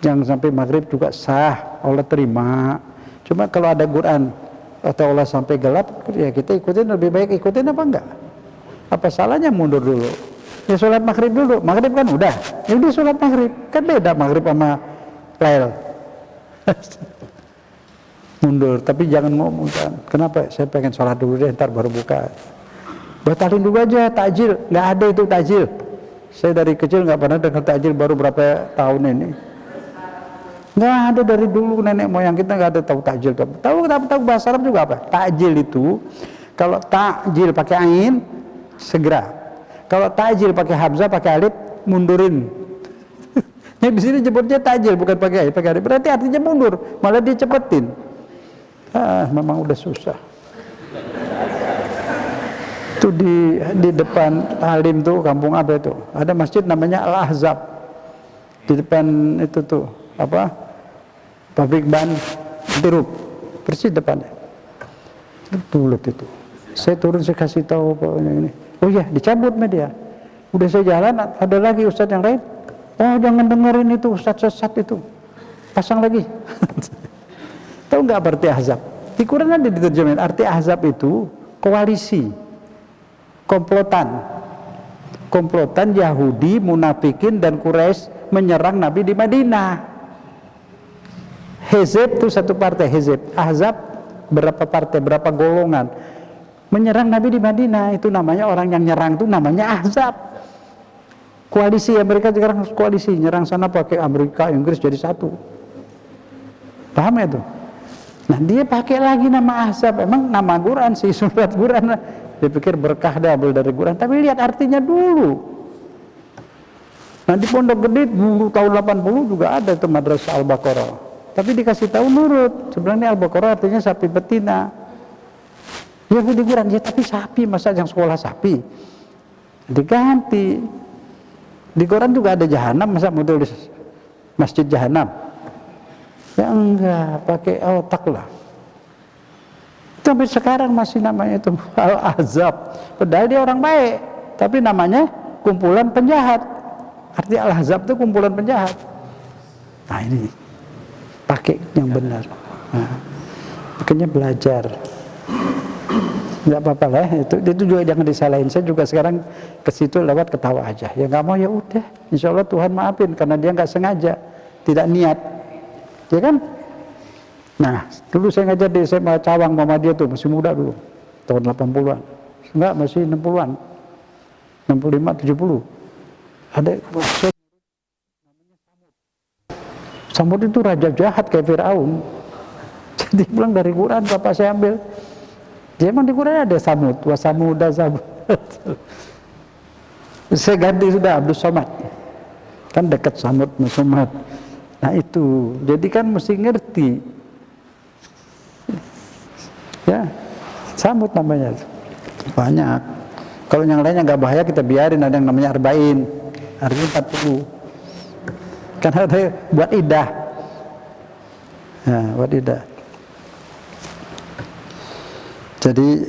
jangan sampai maghrib juga sah, Allah terima. Cuma kalau ada Quran atau Allah sampai gelap, ya kita ikutin, lebih baik ikutin apa enggak? Apa salahnya mundur dulu? Ya sholat maghrib dulu, maghrib kan udah, ya udah sholat maghrib, kan beda maghrib sama lail. Mundur, tapi jangan ngomong kan. Kenapa? Saya pengen sholat dulu deh, ntar baru buka. Batalin dulu aja takjil, nggak ada itu takjil. Saya dari kecil nggak pernah dengar takjil, baru berapa tahun ini. Nggak ada dari dulu, nenek moyang kita nggak ada tahu takjil. Tahu bahasa Arab juga apa? Takjil itu kalau takjil pakai ain segera. Kalau takjil pakai hamzah pakai alif mundurin. Yang di sini nyebutnya takjil bukan pakai alif. Berarti artinya mundur, malah dicepetin. Memang udah susah. Itu di depan Halim tuh, kampung apa itu? Ada masjid namanya Al-Ahzab. Di depan itu tuh, apa? Pabrik ban Tirup. Persis depannya. Tulet itu. Saya turun, saya kasih tahu pokoknya ini. Oh iya, dicabut media. Udah saya jalan, ada lagi ustadz yang lain. Oh, jangan dengerin itu ustadz sesat itu. Pasang lagi. Tahu nggak arti ahzab? Di Quran ada diterjemahin. Arti ahzab itu koalisi, komplotan Yahudi, munafikin dan Quraisy menyerang Nabi di Madinah. Hizb itu satu partai, Hizb. Ahzab berapa partai, berapa golongan menyerang Nabi di Madinah. Itu namanya, orang yang nyerang itu namanya ahzab. Koalisi, Amerika sekarang koalisi nyerang sana pakai Amerika, Inggris jadi satu. Paham ya tuh? Nah, dia pakai lagi nama ahzab. Emang nama Quran sih, surat Quran. Dia pikir berkah double dari Quran. Tapi lihat artinya dulu. Nah, di Pondok Gede dulu tahun 80 juga ada itu madrasah Al-Baqarah. Tapi dikasih tahu nurut. Sebenarnya Al-Baqarah artinya sapi betina. Ya di Quran, ya tapi sapi, masa yang sekolah sapi? Diganti. Di Quran juga ada jahanam, masa mau tulis masjid jahanam? Ya enggak, pakai otak lah. Sampai sekarang masih namanya itu Al-Ahzab. Padahal dia orang baik, tapi namanya kumpulan penjahat. Arti Al-Ahzab itu kumpulan penjahat. Nah ini, pakai yang benar. Nah, makanya belajar. Enggak apa-apa lah, itu juga jangan disalahin. Saya juga sekarang ke situ lewat ketawa aja. Ya nggak mau ya udah, insya Allah Tuhan maafin karena dia nggak sengaja, tidak niat. Ya kan? Nah, dulu saya ngajar di SMA Cawang Muhammadiyah tuh, masih muda dulu, tahun 80-an. Enggak, masih 60-an. 65, 70. Ada namanya Samud itu raja jahat kayak Firaun. Jadi pulang dari Quran, bapak saya ambil. Dia emang di Quran ada Samud, wa Samuda Samud. Saya ganti sudah Abdus Somad. Kan dekat Samud Somad. Nah itu, jadi kan mesti ngerti. Ya, Samud namanya. Banyak. Kalau yang lainnya nggak bahaya kita biarin, ada yang namanya arba'in. Artinya 40. Karena ada buat idah. Nah, buat idah. Jadi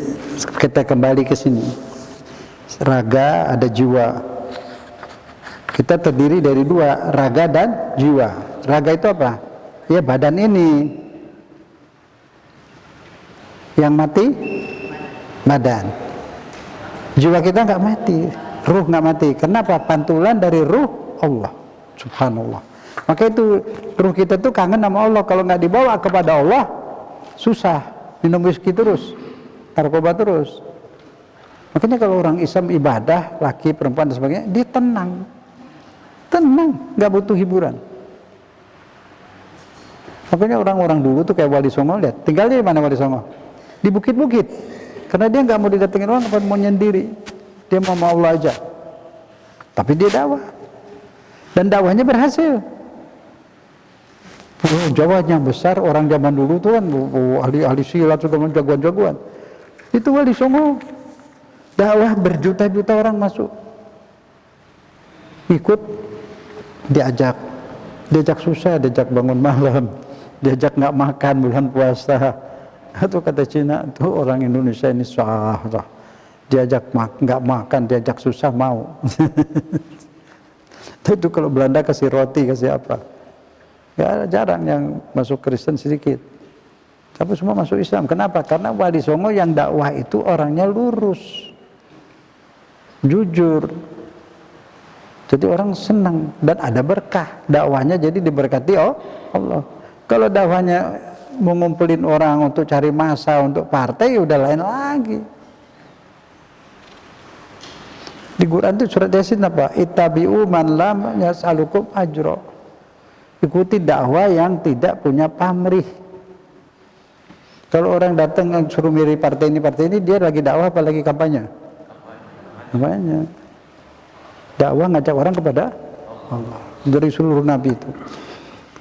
kita kembali ke sini. Raga ada jiwa. Kita terdiri dari dua, raga dan jiwa. Raga itu apa? Ya badan ini. Yang mati badan. Jiwa kita nggak mati, ruh nggak mati. Kenapa? Pantulan dari ruh Allah. Subhanallah. Maka itu ruh kita tuh kangen sama Allah. Kalau nggak dibawa kepada Allah, susah. Minum whisky terus, narkoba terus. Makanya kalau orang Islam ibadah, laki, perempuan dan sebagainya, dia tenang, nggak butuh hiburan. Makanya orang-orang dulu tuh kayak Wali Songo, lihat, tinggalnya di mana Wali Songo? Di bukit-bukit. Karena dia nggak mau didatengin orang, mau nyendiri. Dia mau Allah aja. Tapi dia dakwah. Dan dakwahnya berhasil. Jawabnya besar, orang zaman dulu tuh kan ahli silat, juga jagoan-jagoan. Itu Wali Songo. Dakwah berjuta-juta orang masuk. Ikut, diajak susah, diajak bangun malam, diajak nggak makan bulan puasa. Atau kata Cina tuh orang Indonesia ini sah, diajak nggak makan, diajak susah mau. Itu kalau Belanda kasih roti, kasih apa? Ya jarang yang masuk Kristen sedikit. Tapi semua masuk Islam. Kenapa? Karena Wali Songo yang dakwah itu orangnya lurus, jujur. Jadi orang senang dan ada berkah. Dakwahnya jadi diberkati Allah. Kalau dakwahnya mengumpulin orang untuk cari masa, untuk partai, udah lain lagi. Di Quran itu surat Yasin apa? Ittabi'u man lam yas'alukum ajra. Ikuti dakwah yang tidak punya pamrih. Kalau orang datang suruh milih partai ini, dia lagi dakwah apa lagi kampanye? Kampanye. Dakwah ngajak orang kepada Allah dari seluruh nabi itu.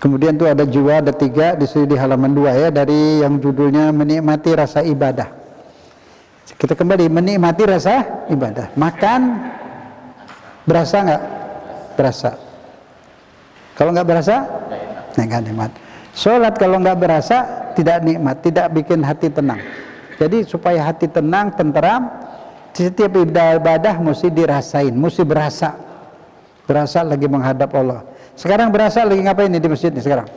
Kemudian itu ada jiwa, ada 3 di halaman 2 ya, dari yang judulnya menikmati rasa ibadah. Kita kembali menikmati rasa ibadah. Makan berasa nggak? Berasa. Kalau nggak berasa, nggak nikmat. Sholat kalau nggak berasa tidak nikmat, tidak bikin hati tenang. Jadi supaya hati tenang, tenteram, setiap ibadah mesti dirasain, mesti berasa. Berasa lagi menghadap Allah. Sekarang berasa lagi ngapain nih di masjid nih sekarang?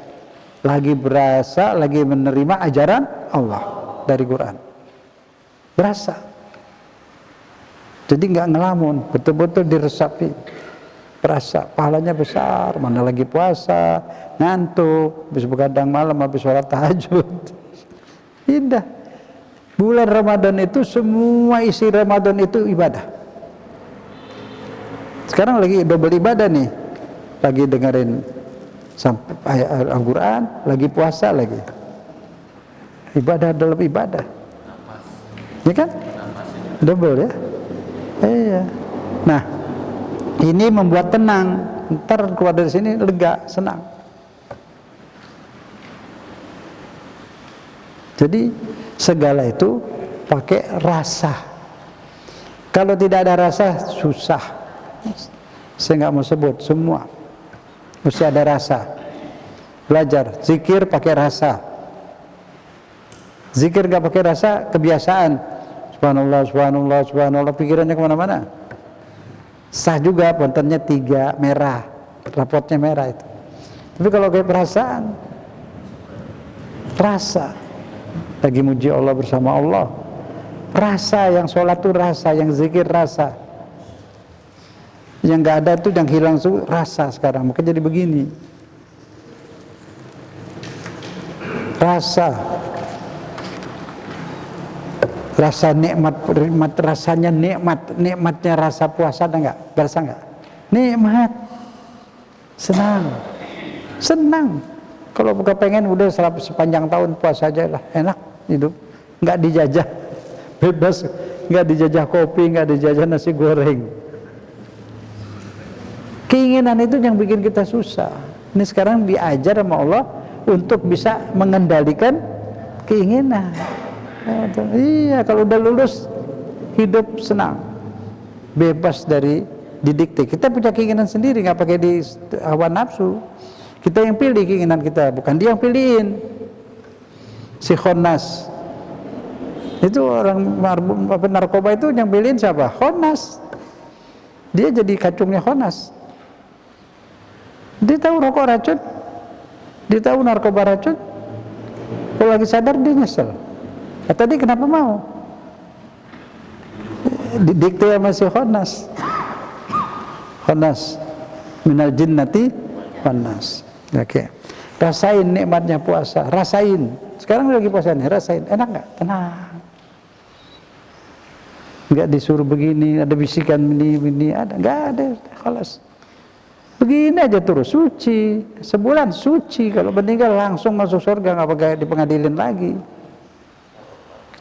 Lagi berasa, lagi menerima ajaran Allah dari Quran. Berasa. Jadi nggak ngelamun, betul-betul diresapi. Berasa, pahalanya besar, mana lagi puasa, ngantuk, habis begadang malam, habis sholat tahajud. Indah. Bulan Ramadan itu semua isi Ramadan itu ibadah. Sekarang lagi double ibadah nih. Lagi dengerin ayat Al-Quran, lagi puasa lagi. Ibadah dalam ibadah. Ya kan? Double ya? Iya. Nah, ini membuat tenang. Ntar keluar dari sini lega, senang. Jadi segala itu pakai rasa. Kalau tidak ada rasa susah. Saya nggak mau sebut semua. Mesti ada rasa. Belajar zikir pakai rasa. Zikir nggak pakai rasa kebiasaan. Subhanallah, subhanallah, subhanallah, pikirannya kemana-mana. Sah juga, pontennya 3 merah, rapotnya merah itu. Tapi kalau kayak perasaan, rasa. Lagi muji Allah bersama Allah, rasa. Yang sholat itu rasa, yang zikir rasa. Yang nggak ada itu yang hilang itu rasa sekarang. Maka jadi begini, rasa nikmat, rasanya nikmatnya rasa puasa ada nggak? Berasa nggak? Nikmat, senang. Kalau bukan pengen udah sepanjang tahun puasa aja lah, enak hidup, nggak dijajah, bebas, nggak dijajah kopi, nggak dijajah nasi goreng. Keinginan itu yang bikin kita susah. Ini sekarang diajar sama Allah untuk bisa mengendalikan keinginan. Iya, kalau udah lulus hidup senang, bebas dari didikte. Kita punya keinginan sendiri, nggak pakai di hawa nafsu. Kita yang pilih keinginan kita, bukan dia yang pilihin. Si Khonas itu orang narkoba itu yang pilihin siapa? Khonas. Dia jadi kacungnya Khonas. Dia tahu rokok racun, dia tahu narkoba racun. Kalau lagi sadar dia nyesel. Tadi kenapa mau? Didikte sama si Khonas minal jinnati wan nas. Oke. Rasain nikmatnya puasa, rasain. Sekarang lagi puasa nih, rasain. Enak nggak? Tenang. Nggak disuruh begini, ada bisikan ini, ada. Nggak ada, khalas. Begini aja terus, suci. Sebulan suci, kalau meninggal langsung masuk surga, nggak pakai dipengadilin lagi.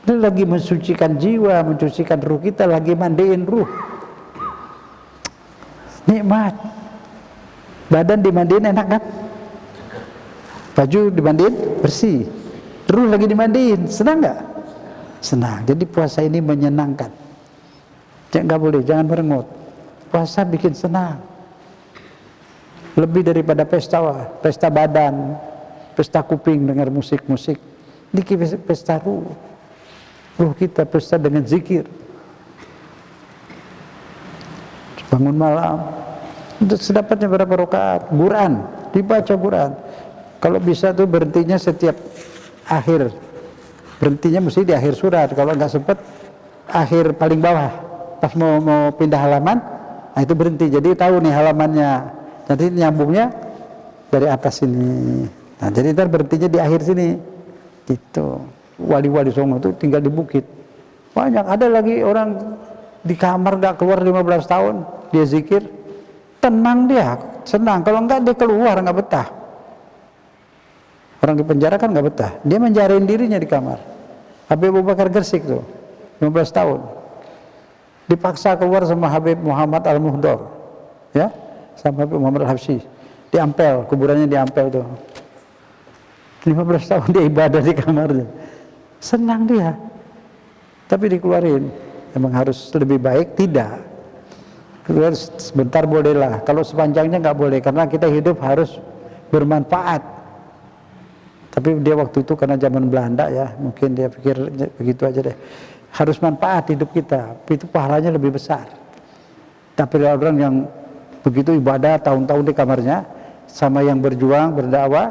Itu lagi mensucikan jiwa, mensucikan ruh kita, lagi mandiin ruh. Nikmat. Badan dimandiin enak kan? Baju dimandiin bersih. Ruh lagi dimandiin, senang nggak? Senang. Jadi puasa ini menyenangkan. Nggak boleh, jangan merengut. Puasa bikin senang. Lebih daripada pesta badan, pesta kuping dengar musik-musik. Ini pesta ruh. Ruh kita pesta dengan zikir. Bangun malam, sedapatnya berapa rakaat? Quran, dibaca Quran. Kalau bisa tuh berhentinya setiap akhir. Berhentinya mesti di akhir surat. Kalau nggak sempat, akhir paling bawah. Pas mau pindah halaman, nah itu berhenti. Jadi tahu nih halamannya. Nanti nyambungnya dari atas sini. Nah jadi ntar berhentinya di akhir sini. Gitu. Wali-wali Songo itu tinggal di bukit. Banyak. Ada lagi orang di kamar nggak keluar 15 tahun. Dia zikir. Tenang dia, senang. Kalau enggak dia keluar nggak betah. Orang di penjara kan nggak betah. Dia menjarain dirinya di kamar. Habib Abu Bakar Gresik tuh, 15 tahun. Dipaksa keluar sama Habib Muhammad Al-Muhdor. Ya, sama Habib Muhammad Al-Habsyi. Di Ampel, kuburannya di Ampel tuh. 15 tahun dia ibadah di kamarnya. Senang dia. Tapi dikeluarin. Emang harus lebih baik? Tidak. Keluar sebentar bolehlah. Kalau sepanjangnya nggak boleh. Karena kita hidup harus bermanfaat. Tapi dia waktu itu karena zaman Belanda ya, mungkin dia pikir begitu aja deh. Harus manfaat hidup kita, itu pahalanya lebih besar. Tapi orang yang begitu ibadah tahun-tahun di kamarnya, sama yang berjuang, berdakwah,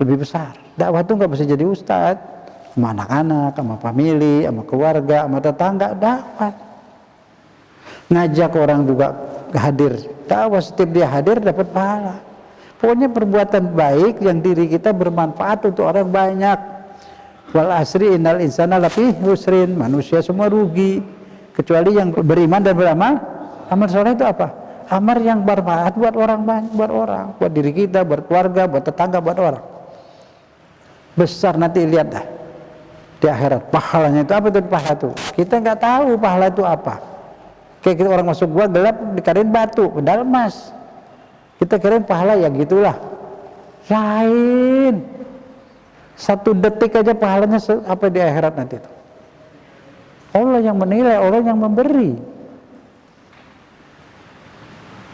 lebih besar. Dakwah itu nggak bisa jadi ustadz, sama anak-anak, sama famili, sama keluarga, sama tetangga, dakwah. Ngajak orang juga hadir, dakwah setiap dia hadir dapat pahala. Pokoknya perbuatan baik yang diri kita bermanfaat untuk orang banyak. Wal asri innal insana lafi husrin, manusia semua rugi kecuali yang beriman dan beramal. Amal soleh itu apa? Amal yang bermanfaat buat orang banyak, buat diri kita, buat keluarga, buat tetangga, buat orang. Besar nanti lihat dah di akhirat pahalanya itu apa. Itu pahala itu kita nggak tahu pahala itu apa. Kayak kita orang masuk gua gelap dikarein batu padahal emas. Kita kirain pahala ya gitulah. Lain. 1 detik aja pahalanya apa di akhirat nanti itu. Allah yang menilai, Allah yang memberi.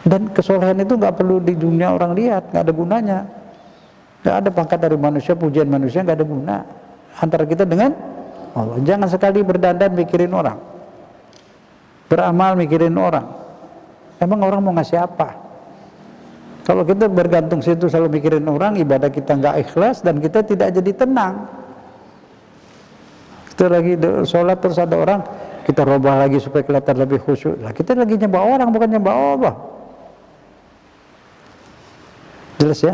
Dan kesolehan itu nggak perlu di dunia orang lihat, nggak ada gunanya. Nggak ada pangkat dari manusia, pujian manusia nggak ada guna. Antara kita dengan Allah. Jangan sekali berdandan mikirin orang. Beramal mikirin orang. Emang orang mau ngasih apa? Kalau kita bergantung situ selalu mikirin orang, ibadah kita nggak ikhlas dan kita tidak jadi tenang. Kita lagi sholat terus ada orang, kita robah lagi supaya kelihatan lebih khusyuk. Lah kita lagi nyembah orang bukan nyembah Allah. Jelas ya?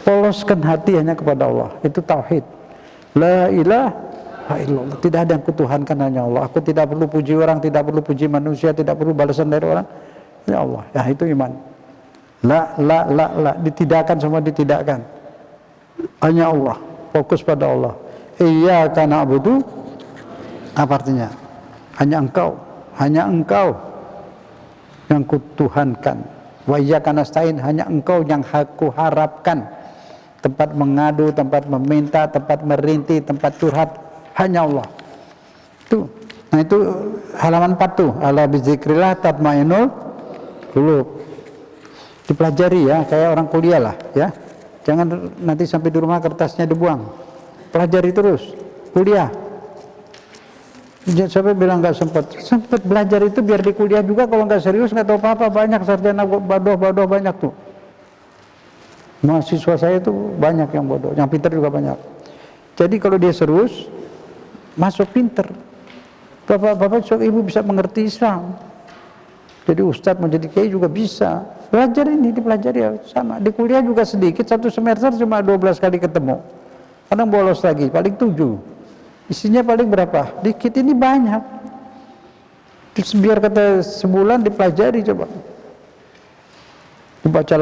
Poloskan hati hanya kepada Allah. Itu tauhid. La ilaha illallah. Tidak ada yang kutuhankan hanya Allah. Aku tidak perlu puji orang, tidak perlu puji manusia, tidak perlu balasan dari orang. Ya Allah. Ya itu iman. La, ditidakkan semua ditidakkan. Hanya Allah, fokus pada Allah. Iyyaka na'budu, apa artinya? Hanya engkau yang kutuhankan. Wa iyyaka nasta'in, hanya engkau yang aku harapkan. Tempat mengadu, tempat meminta, tempat merintih, tempat curhat, hanya Allah. Itu. Nah itu halaman 4 tuh. Ala bizikrillah tatmainul qulub. Dipelajari ya, kayak orang kuliah lah ya. Jangan nanti sampai di rumah kertasnya dibuang. Pelajari terus, kuliah. Siapa bilang nggak sempat belajar itu biar di kuliah juga. Kalau nggak serius nggak tahu apa-apa. Banyak sarjana bodoh banyak tuh. Mahasiswa saya itu banyak yang bodoh, yang pintar juga banyak. Jadi kalau dia serius, masuk pinter. Bapak-bapak ibu bisa mengerti Islam. Jadi ustadz menjadi kiai juga bisa. Belajar ini dipelajari ya, sama. Di kuliah juga sedikit, 1 semester cuma 12 kali ketemu. Kadang bolos lagi, paling 7. Isinya paling berapa? Dikit, ini banyak. Terus biar kata sebulan dipelajari coba. Dibaca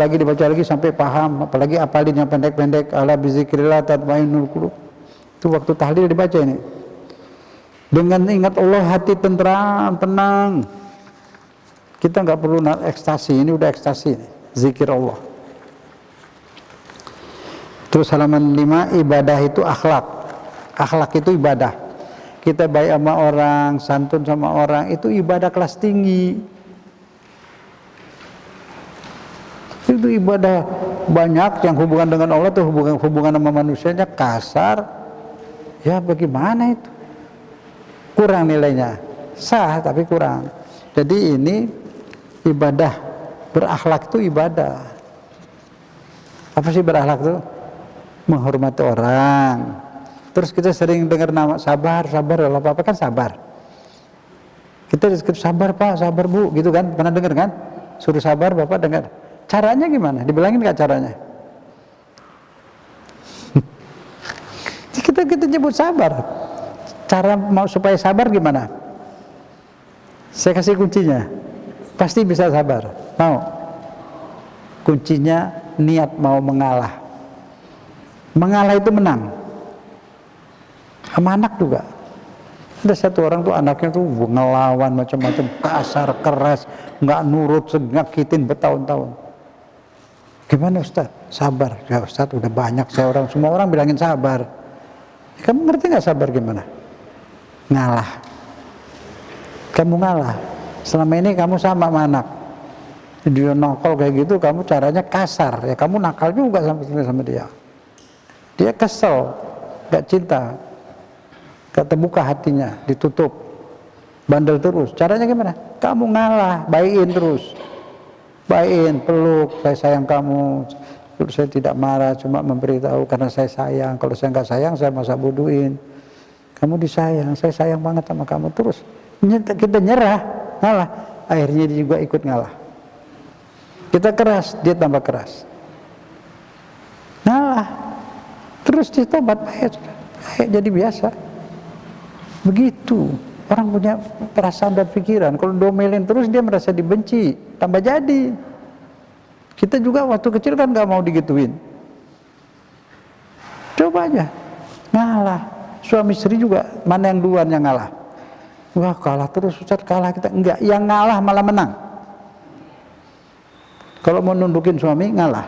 lagi sampai paham. Apalagi apalin yang pendek-pendek. Ala bizikrillah tatmainnul qulub. Itu waktu tahlil dibaca ini. Dengan ingat Allah hati tenang. Kita nggak perlu ekstasi, ini udah ekstasi, zikir Allah. Terus halaman 5, ibadah itu akhlak. Akhlak itu ibadah. Kita baik sama orang, santun sama orang, itu ibadah kelas tinggi. Itu ibadah banyak yang hubungan dengan Allah tuh hubungan sama manusianya kasar. Ya bagaimana itu? Kurang nilainya. Sah tapi kurang. Jadi ini ibadah, berakhlak itu ibadah. Apa sih berakhlak itu? Menghormati orang. Terus kita sering dengar nama sabar, kalau apa-apa kan sabar. Kita sabar Pak, sabar Bu, gitu kan? Pernah dengar kan? Suruh sabar, Bapak dengar. Caranya gimana? Dibilangin nggak caranya? kita nyebut sabar. Cara mau supaya sabar gimana? Saya kasih kuncinya. Pasti bisa sabar. Mau? Kuncinya niat mau mengalah. Mengalah itu menang. Sama anak juga. Ada satu orang tuh anaknya tuh ngelawan macam-macam, kasar, keras, nggak nurut, nyakitin bertahun-tahun. Gimana Ustaz? Sabar. Ya Ustaz udah banyak semua orang bilangin sabar. Kamu ngerti nggak sabar gimana? Ngalah. Kamu ngalah. Selama ini kamu sama anak, dia nakal kayak gitu, kamu caranya kasar, ya kamu nakal juga sama dia. Dia kesel, gak cinta, gak terbuka hatinya, ditutup, bandel terus. Caranya gimana? Kamu ngalah, baikin terus, baikin, peluk, saya sayang kamu, saya tidak marah, cuma memberitahu karena saya sayang. Kalau saya nggak sayang, saya masa bodohin. Kamu disayang, saya sayang banget sama kamu terus. Kita nyerah, ngalah, akhirnya dia juga ikut ngalah. Kita keras, dia tambah keras. Ngalah, terus dia tobat, baik jadi biasa. Begitu, orang punya perasaan dan pikiran. Kalau domelin terus dia merasa dibenci, tambah jadi. Kita juga waktu kecil kan nggak mau digituin. Coba aja, ngalah. Suami istri juga, mana yang duluan yang ngalah? Wah kalah terus Ustaz, kalah kita. Enggak, yang ngalah malah menang. Kalau mau nundukin suami, ngalah.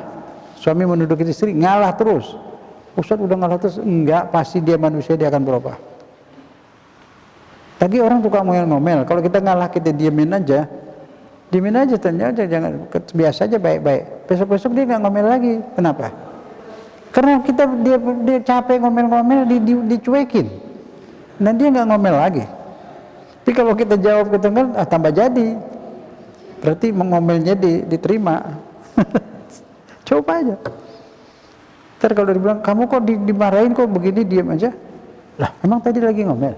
Suami mau nundukin istri, ngalah terus. Ustaz udah ngalah terus, enggak, pasti dia manusia, dia akan berubah. Lagi orang tukang ngomel-ngomel, kalau kita ngalah, kita diemin aja, ternyata jangan, biasa aja baik-baik. Besok-besok dia nggak ngomel lagi. Kenapa? Karena dia capek ngomel-ngomel, dicuekin. Dan dia nggak ngomel lagi. Tapi kalau kita jawab ke tengah, tambah jadi. Berarti mengomelnya diterima. Coba aja. Ntar kalau dibilang, kamu kok dimarahin kok begini, diam aja. Lah, emang tadi lagi ngomel?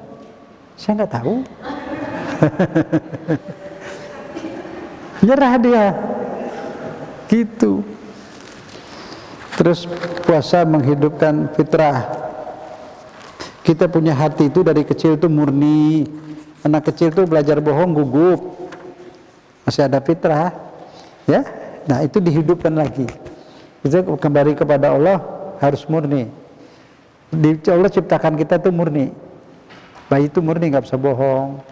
Saya nggak tahu. Nyerah dia. Gitu. Terus puasa menghidupkan fitrah. Kita punya hati itu dari kecil itu murni. Anak kecil itu belajar bohong gugup, masih ada fitrah, ya. Nah itu dihidupkan lagi. Kita kembali kepada Allah harus murni. Allah ciptakan kita itu murni. Bayi itu murni, nggak bisa bohong.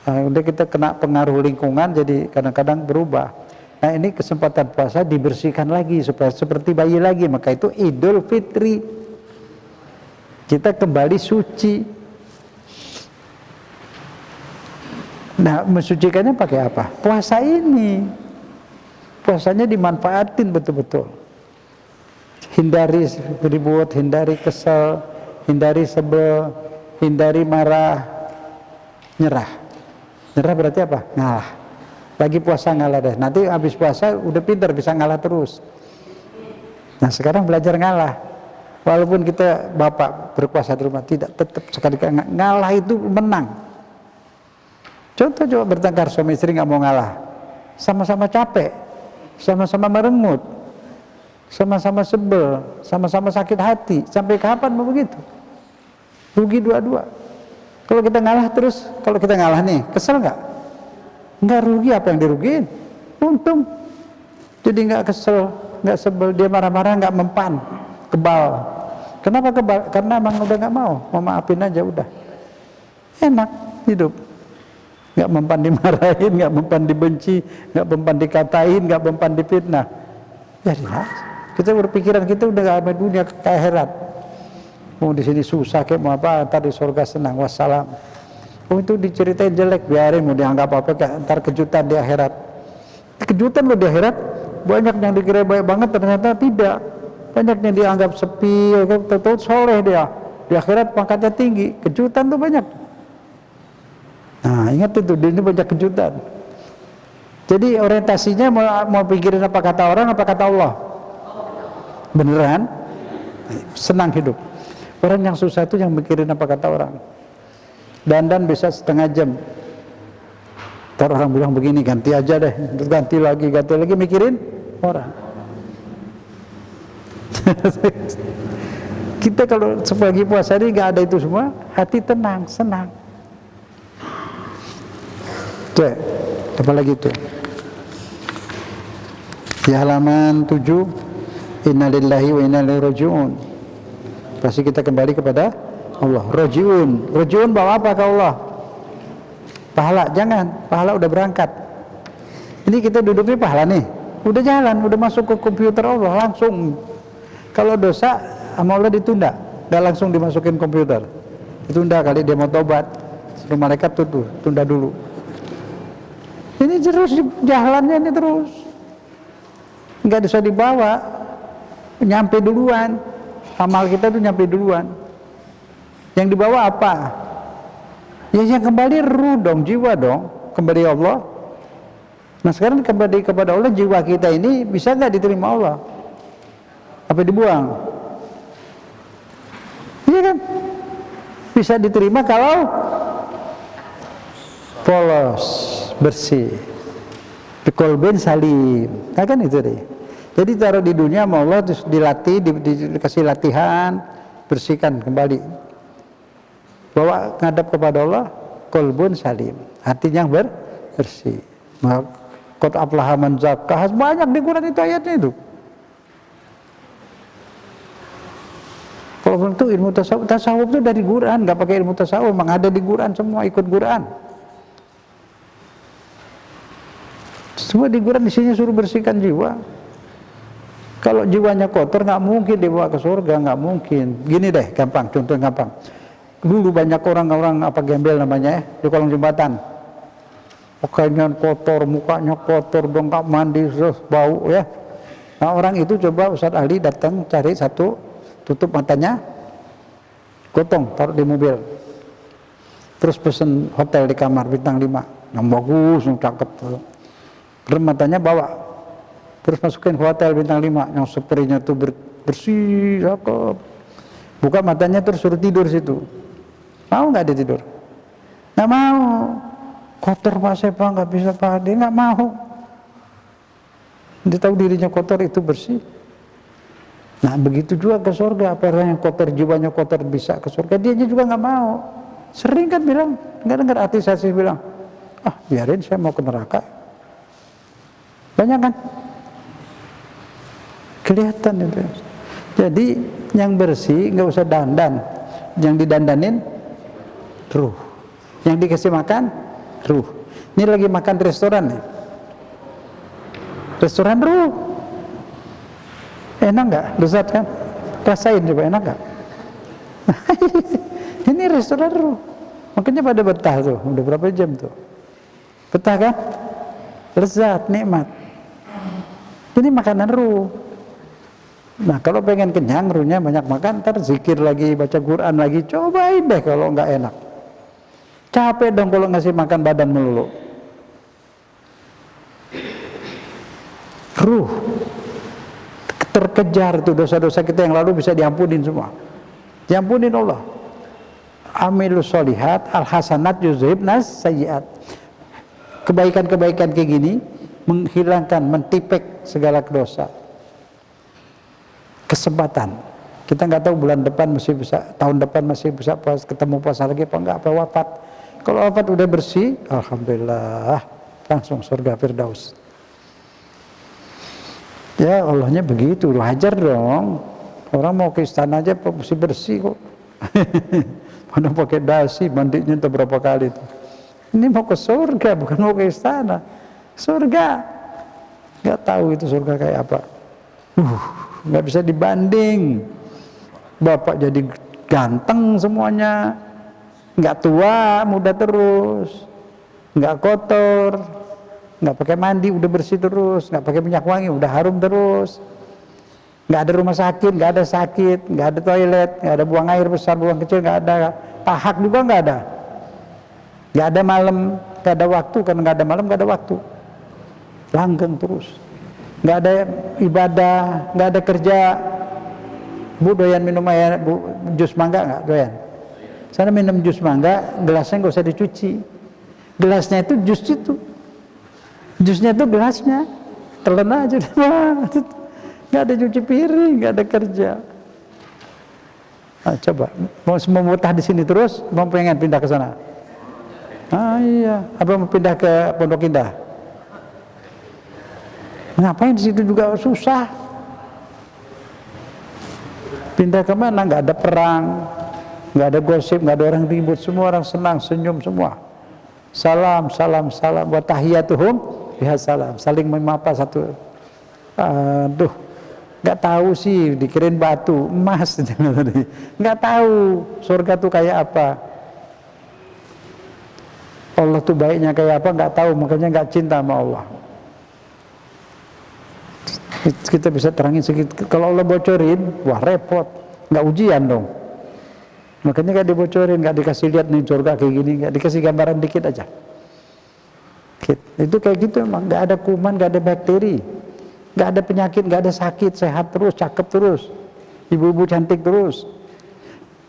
Udah kita kena pengaruh lingkungan, jadi kadang-kadang berubah. Nah ini kesempatan puasa dibersihkan lagi supaya seperti bayi lagi. Maka itu Idul Fitri. Kita kembali suci. Nah, mensucikannya pakai apa? Puasa ini. Puasanya dimanfaatin betul-betul. Hindari ribut, hindari kesel, hindari sebel, hindari marah, nyerah. Nyerah berarti apa? Ngalah. Lagi puasa ngalah deh. Nanti habis puasa udah pintar, bisa ngalah terus. Nah, sekarang belajar ngalah. Walaupun kita bapak berpuasa di rumah, tidak, tetap sekali ngalah itu menang. Contoh coba bertengkar suami istri nggak mau ngalah, sama-sama capek, sama-sama merengut, sama-sama sebel, sama-sama sakit hati. Sampai kapan mau begitu? Rugi dua-dua. Kalau kita ngalah terus, kalau kita ngalah nih, kesel nggak? Nggak rugi, apa yang dirugiin? Untung. Jadi nggak kesel, nggak sebel, dia marah-marah nggak mempan, kebal. Kenapa kebal? Karena emang udah nggak mau maafin aja udah. Enak hidup. Nggak mempan dimarahin, nggak mempan dibenci, nggak mempan dikatain, nggak mempan difitnah. Jadi kita berpikiran kita udah nggak ada dunia ke akhirat. Mau di sini susah kayak mau apa, ntar di surga senang, wassalam. Oh itu diceritain jelek, biarin, mau dianggap apa kayak ntar kejutan di akhirat. Kejutan loh di akhirat, banyak yang dikira baik banget ternyata tidak. Banyak yang dianggap sepi, betul soleh dia. Di akhirat pangkatnya tinggi, kejutan tuh banyak. Nah ingat itu, ini banyak kejutan. Jadi orientasinya mau pikirin apa kata orang, apa kata Allah? Beneran? Senang hidup. Orang yang susah itu yang mikirin apa kata orang. Dandan bisa setengah jam. Ntar orang bilang begini, ganti aja deh, terus ganti lagi mikirin orang. Kita kalau sepagi puasa ini nggak ada itu semua, hati tenang, senang. Tuh, apa lagi tuh? Di halaman 7, innalillahi wa inna ilaihi raji'un. Pasti kita kembali kepada Allah. Raji'un. Raji'un bawa apa ke Allah? Pahala, jangan. Pahala udah berangkat. Ini kita duduknya pahala nih. Udah jalan, udah masuk ke komputer Allah langsung. Kalau dosa, sama Allah ditunda. Gak langsung dimasukin komputer. Ditunda kali dia mau tobat. Suruh malaikat tuh, tunda dulu. Ini terus jalannya ini terus. Nggak bisa dibawa. Nyampe duluan. Amal kita tuh nyampe duluan. Yang dibawa apa? Ya yang kembali ruh dong, jiwa dong. Kembali Allah. Nah sekarang kembali kepada Allah, jiwa kita ini bisa nggak diterima Allah? Apa dibuang? Iya kan? Bisa diterima kalau polos, bersih, biqalbin salim. Nah, kan itu deh. Jadi taruh di dunia sama Allah, terus dilatih, dikasih latihan, bersihkan kembali. Bawa ngadap kepada Allah, qalbun salim, hatinya bersih. Qad aflaha man zakkaha, banyak di Quran itu ayatnya itu. Kalau itu ilmu tasawuf itu dari Quran, nggak pakai ilmu tasawuf, memang ada di Quran semua, ikut Quran. Semua di Quran isinya suruh bersihkan jiwa. Kalau jiwanya kotor nggak mungkin dibawa ke surga, nggak mungkin. Gini deh, gampang, contoh gampang. Dulu banyak orang apa gembel namanya di kolong jembatan. Pakainya kotor, mukanya kotor, dong nggak mandi, terus bau ya. Nah orang itu coba Ustadz Ali datang cari satu, tutup matanya, gotong, taruh di mobil. Terus pesen hotel di kamar bintang 5, yang bagus, yang cakep. Terus matanya bawa, terus masukin ke hotel bintang 5, yang spraynya tuh bersih, cakep. Buka matanya terus suruh tidur situ. Mau nggak dia tidur? Nggak mau. Kotor Pak Sepa, nggak bisa Pak, dia nggak mau. Dia tahu dirinya kotor itu bersih. Nah begitu juga ke surga. Apa orang yang kotor, jiwanya kotor bisa ke surga, dia juga nggak mau. Sering kan bilang, nggak dengar artis saya bilang, ah biarin saya mau ke neraka. Banyak kan? Kelihatan itu. Jadi yang bersih nggak usah dandan, yang didandanin ruh, yang dikasih makan ruh. Ini lagi makan di restoran nih, restoran ruh, enak nggak? Lezat kan? Rasain coba, enak nggak? Ini restoran ruh, makanya pada betah tuh. Udah berapa jam tuh? Betah kan? Lezat, nikmat. Ini makanan ruh. Nah kalau pengen kenyang, ruhnya banyak makan, ntar zikir lagi, baca Quran lagi, cobain deh kalau nggak enak. Capek dong kalau ngasih makan badan melulu. Ruh terkejar tuh, dosa-dosa kita yang lalu bisa diampunin semua. Diampunin Allah. Amilus solihat, al hasanat yuzhibnas sayyiat. kebaikan-kebaikan kayak gini, menghilangkan, mentipek segala dosa. Kesempatan. Kita nggak tahu bulan depan masih bisa, tahun depan masih bisa ketemu puasa lagi apa enggak, apa wafat. Kalau wafat udah bersih, alhamdulillah, langsung surga Firdaus. Ya Allahnya begitu, wajar dong. Orang mau ke istana aja mesti bersih kok. Mana pakai dasi, mandinya entah berapa kali itu. Ini mau ke surga, bukan mau ke istana. Surga, nggak tahu itu surga kayak apa. Nggak bisa dibanding. Bapak jadi ganteng semuanya, nggak tua, muda terus, nggak kotor, nggak pakai mandi, udah bersih terus, nggak pakai minyak wangi, udah harum terus, nggak ada rumah sakit, nggak ada sakit, nggak ada toilet, nggak ada buang air besar, buang kecil, nggak ada, tahak juga nggak ada malam, nggak ada waktu, karena nggak ada malam, nggak ada waktu, langgeng terus, nggak ada ibadah, nggak ada kerja. Bu doyan minum air, bu jus mangga nggak doyan? Sana minum jus mangga, gelasnya nggak usah dicuci, gelasnya itu jus itu, jusnya itu gelasnya, telan aja, nggak ada cuci piring, nggak ada kerja. Nah, coba mau betah di sini terus, mau pengen pindah ke sana? Ah iya, apa mau pindah ke Pondok Indah? Ngapain di situ juga susah. Pindah ke mana? Nggak ada perang, nggak ada gosip, nggak ada orang ribut, semua orang senang, senyum semua. Salam, salam, salam. Wa tahiyatuhum biha salam. Saling memapa satu. Aduh, nggak tahu sih, dikirain batu, emas. Nggak tahu surga tuh kayak apa. Allah tuh baiknya kayak apa, nggak tahu, makanya nggak cinta sama Allah. Kita bisa terangin sedikit. Kalau Allah bocorin, wah repot, nggak ujian dong. Makanya nggak dibocorin, nggak dikasih lihat nih surga kayak gini, nggak dikasih gambaran dikit aja. Itu kayak gitu emang, nggak ada kuman, nggak ada bakteri, nggak ada penyakit, nggak ada sakit, sehat terus, cakep terus, ibu-ibu cantik terus,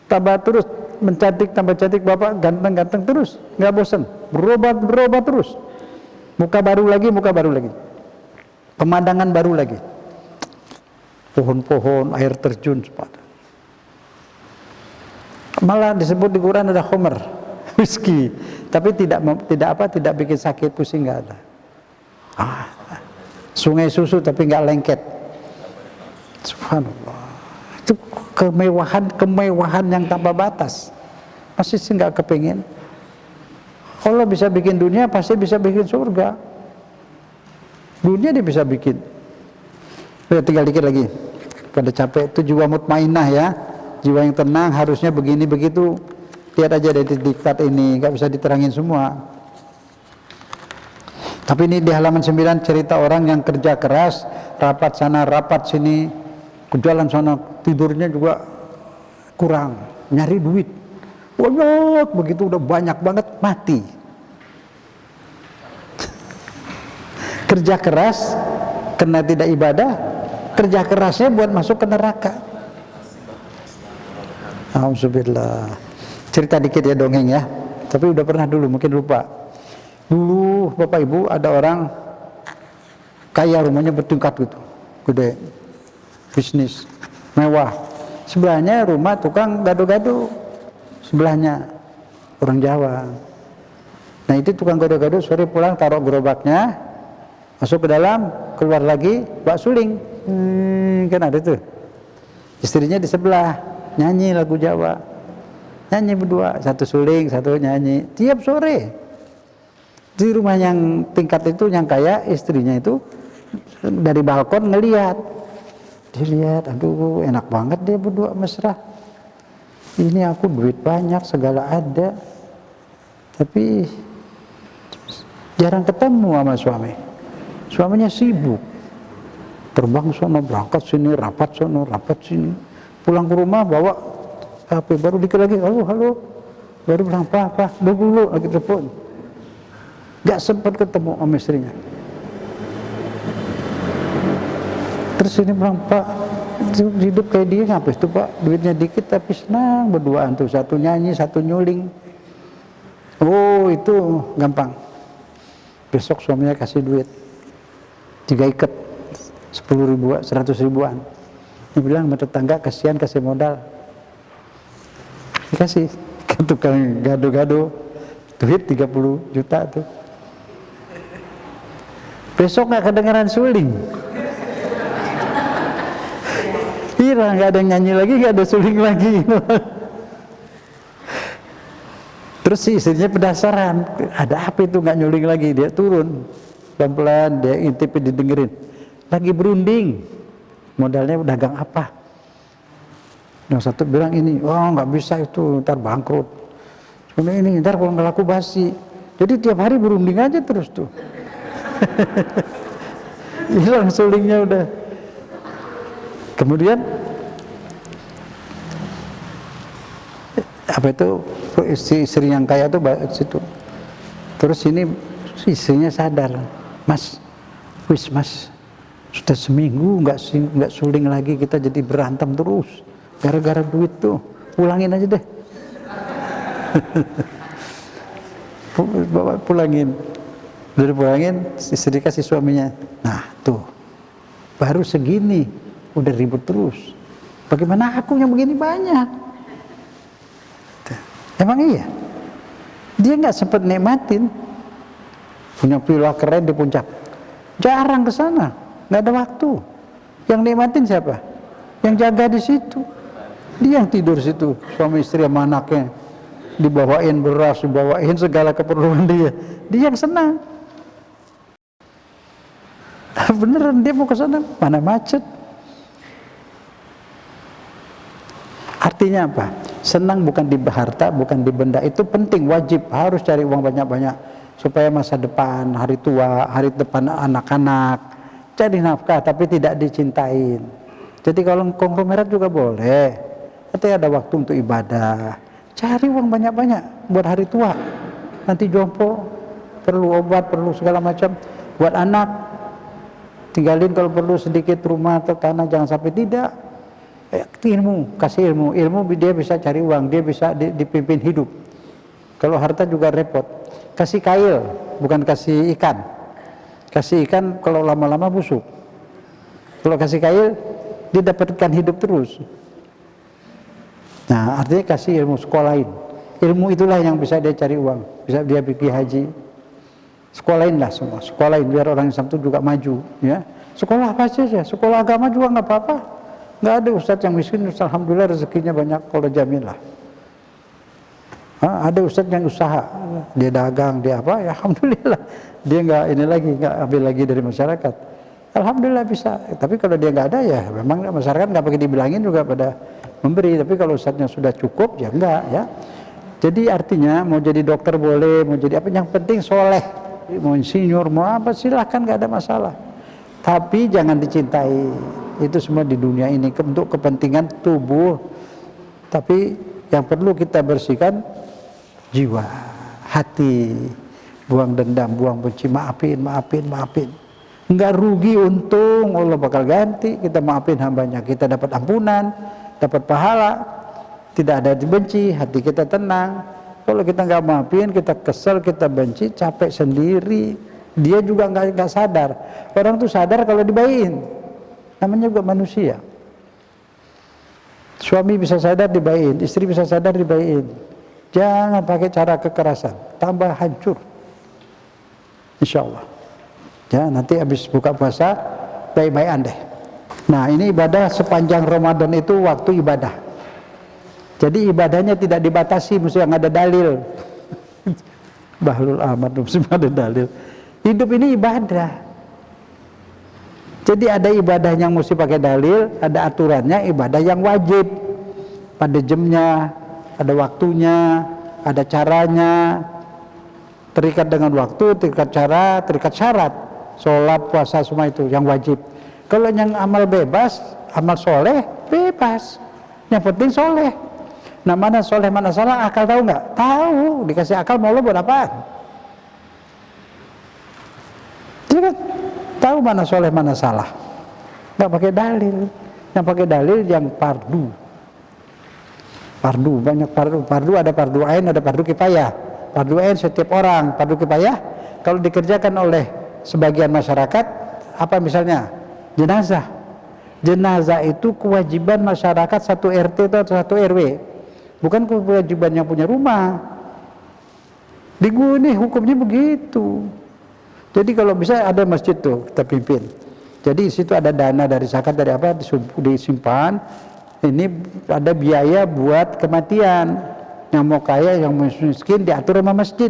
tambah terus, mencantik tambah cantik, bapak ganteng-ganteng terus, nggak bosan, berubah terus, muka baru lagi, pemandangan baru lagi, pohon-pohon, air terjun, malah disebut di Quran ada khomer, whisky, tapi tidak bikin sakit, pusing, nggak ada. Sungai susu tapi nggak lengket, subhanallah. Itu kemewahan yang tanpa batas. Masih sih nggak kepingin. Allah bisa bikin dunia, pasti bisa bikin surga. Dunia dia bisa bikin. Udah tinggal dikit lagi. Pada capek itu jiwa mutmainah ya, jiwa yang tenang, harusnya begini begitu. Lihat aja dari diktat ini, nggak bisa diterangin semua. Tapi ini di halaman 9 cerita orang yang kerja keras, rapat sana, rapat sini, ke jalan sana, tidurnya juga kurang, nyari duit. Banyak, begitu udah banyak banget, mati. Kerja keras karena tidak ibadah, kerja kerasnya buat masuk ke neraka. Alhamdulillah. Cerita dikit ya, dongeng ya, tapi udah pernah dulu, mungkin lupa. Dulu bapak ibu ada orang kaya, rumahnya bertingkat gitu, gede, bisnis mewah. Sebelahnya rumah tukang gado-gado, sebelahnya orang Jawa. Nah itu tukang gado-gado sore pulang taruh gerobaknya, masuk ke dalam, keluar lagi, bawa suling, kan ada tuh. Istrinya di sebelah, nyanyi lagu Jawa, nyanyi berdua, satu suling, satu nyanyi, tiap sore. Di rumah yang tingkat itu, yang kaya, istrinya itu dari balkon ngelihat, dilihat, aduh enak banget dia berdua mesra. Ini aku duit banyak, segala ada, tapi jarang ketemu sama suami. Suaminya sibuk, terbang sono, berangkat sini, rapat sono, rapat sini. Pulang ke rumah bawa HP, baru dikit lagi, halo, baru bilang apa, dulu lagi telepon. Gak sempat ketemu sama istrinya. Terus ini bilang, Pak, hidup kayak dia ngapain itu Pak, duitnya dikit tapi senang berduaan tuh, satu nyanyi, satu nyuling. Oh itu gampang. Besok suaminya kasih duit 3 ikat 10 ribuan, 100 ribuan. Dia bilang sama tetangga, kasihan kasih modal. Dikasih ke tukang gado-gado, duit 30 juta tuh. Besok nggak kedengaran suling. Hilang, nggak ada yang nyanyi lagi, nggak ada suling lagi. Terus si istrinya penasaran, ada apa itu nggak nyuling lagi? Dia turun pelan-pelan, dia intip, didengerin. Lagi berunding, modalnya dagang apa? Yang satu bilang ini, oh nggak bisa itu, ntar bangkrut. Kemudian ini, ntar kalau nggak laku basi. Jadi tiap hari berunding aja terus tuh. Hilang sulingnya udah. Kemudian apa itu, istri yang kaya tuh situ. Terus ini istrinya sadar, mas, sudah seminggu nggak suling lagi, kita jadi berantem terus gara-gara duit tuh, pulangin aja deh. Pulangin, udah pulangin, istri kasih suaminya. Nah tuh, baru segini udah ribut terus, bagaimana aku yang begini banyak. Emang iya, dia nggak sempat nikmatin punya villa keren di puncak, jarang ke sana, nggak ada waktu. Yang nikmatin siapa? Yang jaga di situ. Dia yang tidur situ, suami istri sama anaknya, dibawain beras, dibawain segala keperluan dia. Dia yang senang. Beneran dia mau ke sana, mana macet. Artinya apa? Senang bukan di harta, bukan di benda. Itu penting, wajib, harus cari uang banyak-banyak supaya masa depan, hari tua, hari depan anak-anak cari nafkah, tapi tidak dicintain. Jadi kalau konglomerat juga boleh, tapi ada waktu untuk ibadah. Cari uang banyak-banyak buat hari tua, nanti jompo, perlu obat, perlu segala macam. Buat anak, tinggalin kalau perlu sedikit rumah atau tanah, jangan sampai tidak. Ilmu, kasih ilmu dia bisa cari uang, dia bisa dipimpin hidup. Kalau harta juga repot. Kasih kail, bukan kasih ikan. Kasih ikan kalau lama-lama busuk. Kalau kasih kail, dia dapatkan hidup terus. Nah, artinya kasih ilmu, sekolahin. Ilmu itulah yang bisa dia cari uang, bisa dia pergi haji. Sekolahin lah semua, sekolahin biar orang Islam itu juga maju. Ya, sekolah apa saja, sekolah agama juga nggak apa-apa. Nggak ada ustadz yang miskin, alhamdulillah rezekinya banyak, kalau jamin lah. Ada ustadz yang usaha, dia dagang, dia apa, ya alhamdulillah. Dia nggak ini lagi, nggak ambil lagi dari masyarakat. Alhamdulillah bisa. Tapi kalau dia nggak ada, ya memang masyarakat nggak pakai dibilangin juga pada memberi. Tapi kalau ustadznya sudah cukup, ya enggak ya. Jadi artinya mau jadi dokter boleh, mau jadi apa, yang penting soleh. Mau insinyur, mau apa, silahkan, nggak ada masalah. Tapi jangan dicintai. Itu semua di dunia ini untuk kepentingan tubuh. Tapi yang perlu kita bersihkan jiwa, hati, buang dendam, buang benci, maafin. Enggak rugi, untung Allah bakal ganti. Kita maafin hambanya, kita dapat ampunan, dapat pahala, tidak ada dibenci, hati kita tenang. Kalau kita nggak maafin, kita kesel, kita benci, capek sendiri. Dia juga nggak sadar. Orang tuh sadar kalau dibaikin. Namanya juga manusia. Suami bisa sadar dibaikin, istri bisa sadar dibaikin. Jangan pakai cara kekerasan, tambah hancur. Insya Allah. Ya, nanti habis buka puasa baik-baikan deh. Nah, ini ibadah sepanjang Ramadan itu waktu ibadah. Jadi ibadahnya tidak dibatasi, mesti yang ada dalil. Bahlul amat, mesti ada dalil. Hidup ini ibadah. Jadi ada ibadah yang mesti pakai dalil, ada aturannya, ibadah yang wajib. Pada jamnya, ada waktunya, ada caranya. Terikat dengan waktu, terikat cara, terikat syarat. Sholat, puasa, semua itu yang wajib. Kalau yang amal bebas, amal soleh, bebas. Yang penting soleh. Nah, mana soleh, mana salah, akal tahu nggak? Tahu, dikasih akal mau lo buat apaan? Dia kan tahu mana soleh, mana salah. Nggak pakai dalil. Yang pakai dalil yang fardu. Fardu, banyak fardu. Fardu ada fardu ain, ada fardu kifayah. Fardu ain setiap orang, fardu kifayah kalau dikerjakan oleh sebagian masyarakat, apa misalnya? Jenazah. Jenazah itu kewajiban masyarakat satu RT atau satu RW, bukan kewajiban yang punya rumah. Di gue nih hukumnya begitu. Jadi kalau bisa ada masjid tuh kita pimpin. Jadi di situ ada dana dari zakat dari apa disimpan. Ini ada biaya buat kematian. Yang mau kaya, yang miskin diatur sama masjid.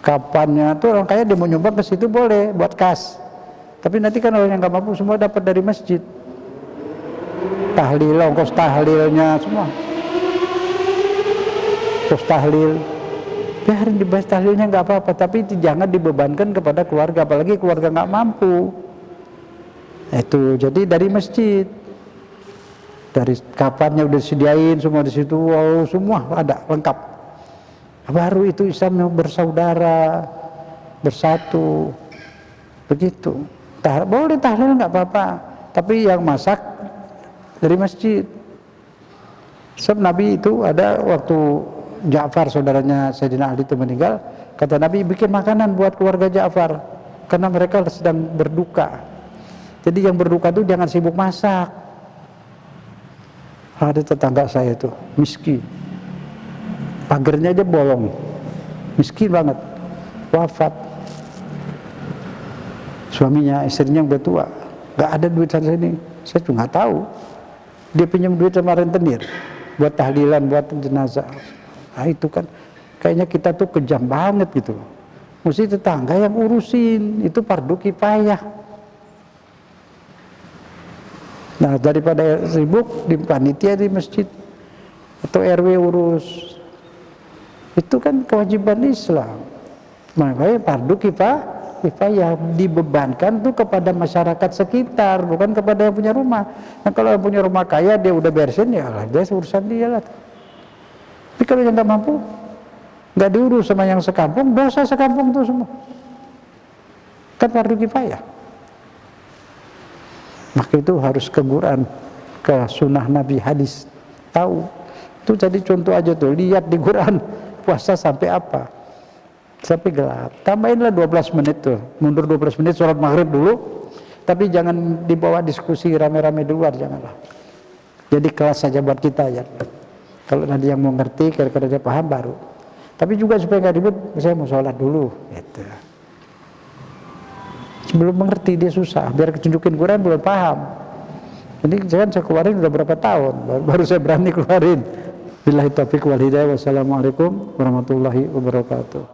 Kapannya tuh orang kaya dia mau nyumbang ke situ boleh buat kas. Tapi nanti kan orang yang nggak mampu semua dapat dari masjid. Tahlil, ongkos tahlilnya semua. Ongkos tahlil. Biarin dibahas tahlilnya nggak apa-apa, tapi jangan dibebankan kepada keluarga, apalagi keluarga nggak mampu. Itu jadi dari masjid, dari kapannya udah disediain semua di situ, wow, semua ada lengkap. Baru itu Islam yang bersaudara, bersatu, begitu. Boleh tahlil nggak apa-apa, tapi yang masak dari masjid. Sebab Nabi itu ada waktu Ja'far saudaranya Sayyidina Ali itu meninggal, kata Nabi bikin makanan buat keluarga Ja'far karena mereka sedang berduka. Jadi yang berduka itu jangan sibuk masak. Ada tetangga saya itu miskin, pagernya aja bolong, miskin banget, wafat. Suaminya, istrinya udah tua, nggak ada duit sana sini. Saya tuh nggak tahu. Dia pinjam duit sama rentenir buat tahlilan, buat jenazah. Nah itu kan kayaknya kita tuh kejam banget gitu. Mesti tetangga yang urusin, itu fardu kifayah. Nah daripada sibuk di panitia di masjid atau RW urus, itu kan kewajiban Islam. Makanya fardu kifayah dibebankan tuh kepada masyarakat sekitar, bukan kepada yang punya rumah. Nah kalau yang punya rumah kaya dia udah beresin, ya lah dia urusan dia lah. Tapi kalau yang nggak mampu, nggak diurus sama yang sekampung, dosa sekampung tuh semua. Kan fardu kifayah. Maka itu harus ke Quran, ke sunnah Nabi, hadis, tahu. Itu jadi contoh aja tuh, lihat di Quran puasa sampai apa, sampai gelap. Tambahinlah 12 menit tuh, mundur 12 menit sholat maghrib dulu, tapi jangan dibawa diskusi rame-rame di luar, janganlah. Jadi kelas saja buat kita ya. Kalau nanti yang mau ngerti, kira-kira dia paham baru. Tapi juga supaya nggak ribut, saya mau sholat dulu. Gitu. Sebelum mengerti dia susah. Biar tunjukin Quran belum paham. Ini jangan saya keluarin udah berapa tahun, baru saya berani keluarin. Billahi taufiq wal hidayah. Wassalamualaikum warahmatullahi wabarakatuh.